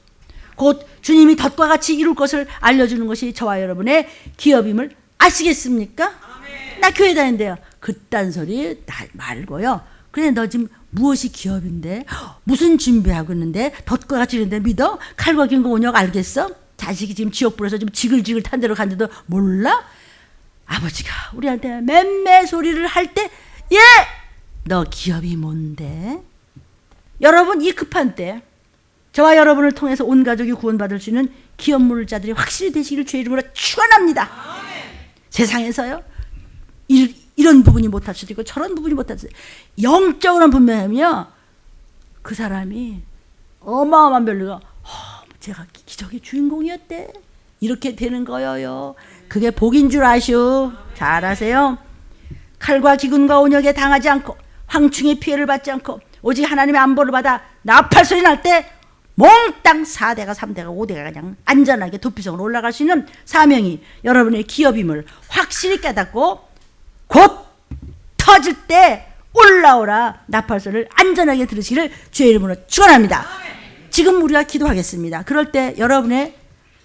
곧 주님이 덫과 같이 이룰 것을 알려주는 것이 저와 여러분의 기업임을 아시겠습니까? 아멘. 나 교회 다니는데요. 그딴 소리 말고요. 그래 너 지금 무엇이 기업인데 무슨 준비하고 있는데 덫과 같이 이런데 믿어? 칼과 기근과 온역 알겠어? 자식이 지금 지옥불에서 지금 지글지글 탄 데로 간데도 몰라? 아버지가 우리한테 맴매 소리를 할 때 예! 너 기업이 뭔데? 여러분 이 급한 때 저와 여러분을 통해서 온 가족이 구원받을 수 있는 기업 물자들이 확실히 되시기를 주의 이름으로 축원합니다. 세상에서요 이런 부분이 못할 수도 있고 저런 부분이 못할 수도 있고 영적으로는 분명하며 그 사람이 어마어마한 별로가 제가 기적의 주인공이었대 이렇게 되는 거예요. 그게 복인 줄 아시오. 잘 아세요. 칼과 기근과 온역에 당하지 않고 황충의 피해를 받지 않고 오직 하나님의 안보를 받아 나팔 소리 날 때 몽땅 4대가 3대가 5대가 그냥 안전하게 도피성으로 올라갈 수 있는 사명이 여러분의 기업임을 확실히 깨닫고 곧 터질 때 올라오라 나팔 소리를 안전하게 들으시기를 주의 이름으로 축원합니다. 지금 우리가 기도하겠습니다. 그럴 때 여러분의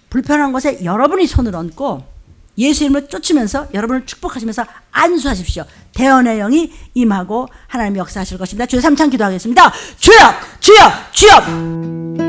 불편한 곳에 여러분이 손을 얹고 예수 이름으로 쫓으면서 여러분을 축복하시면서 안수하십시오. 대언의 영이 임하고 하나님의 역사하실 것입니다. 주여 3찬 기도하겠습니다. 주여 주여 주여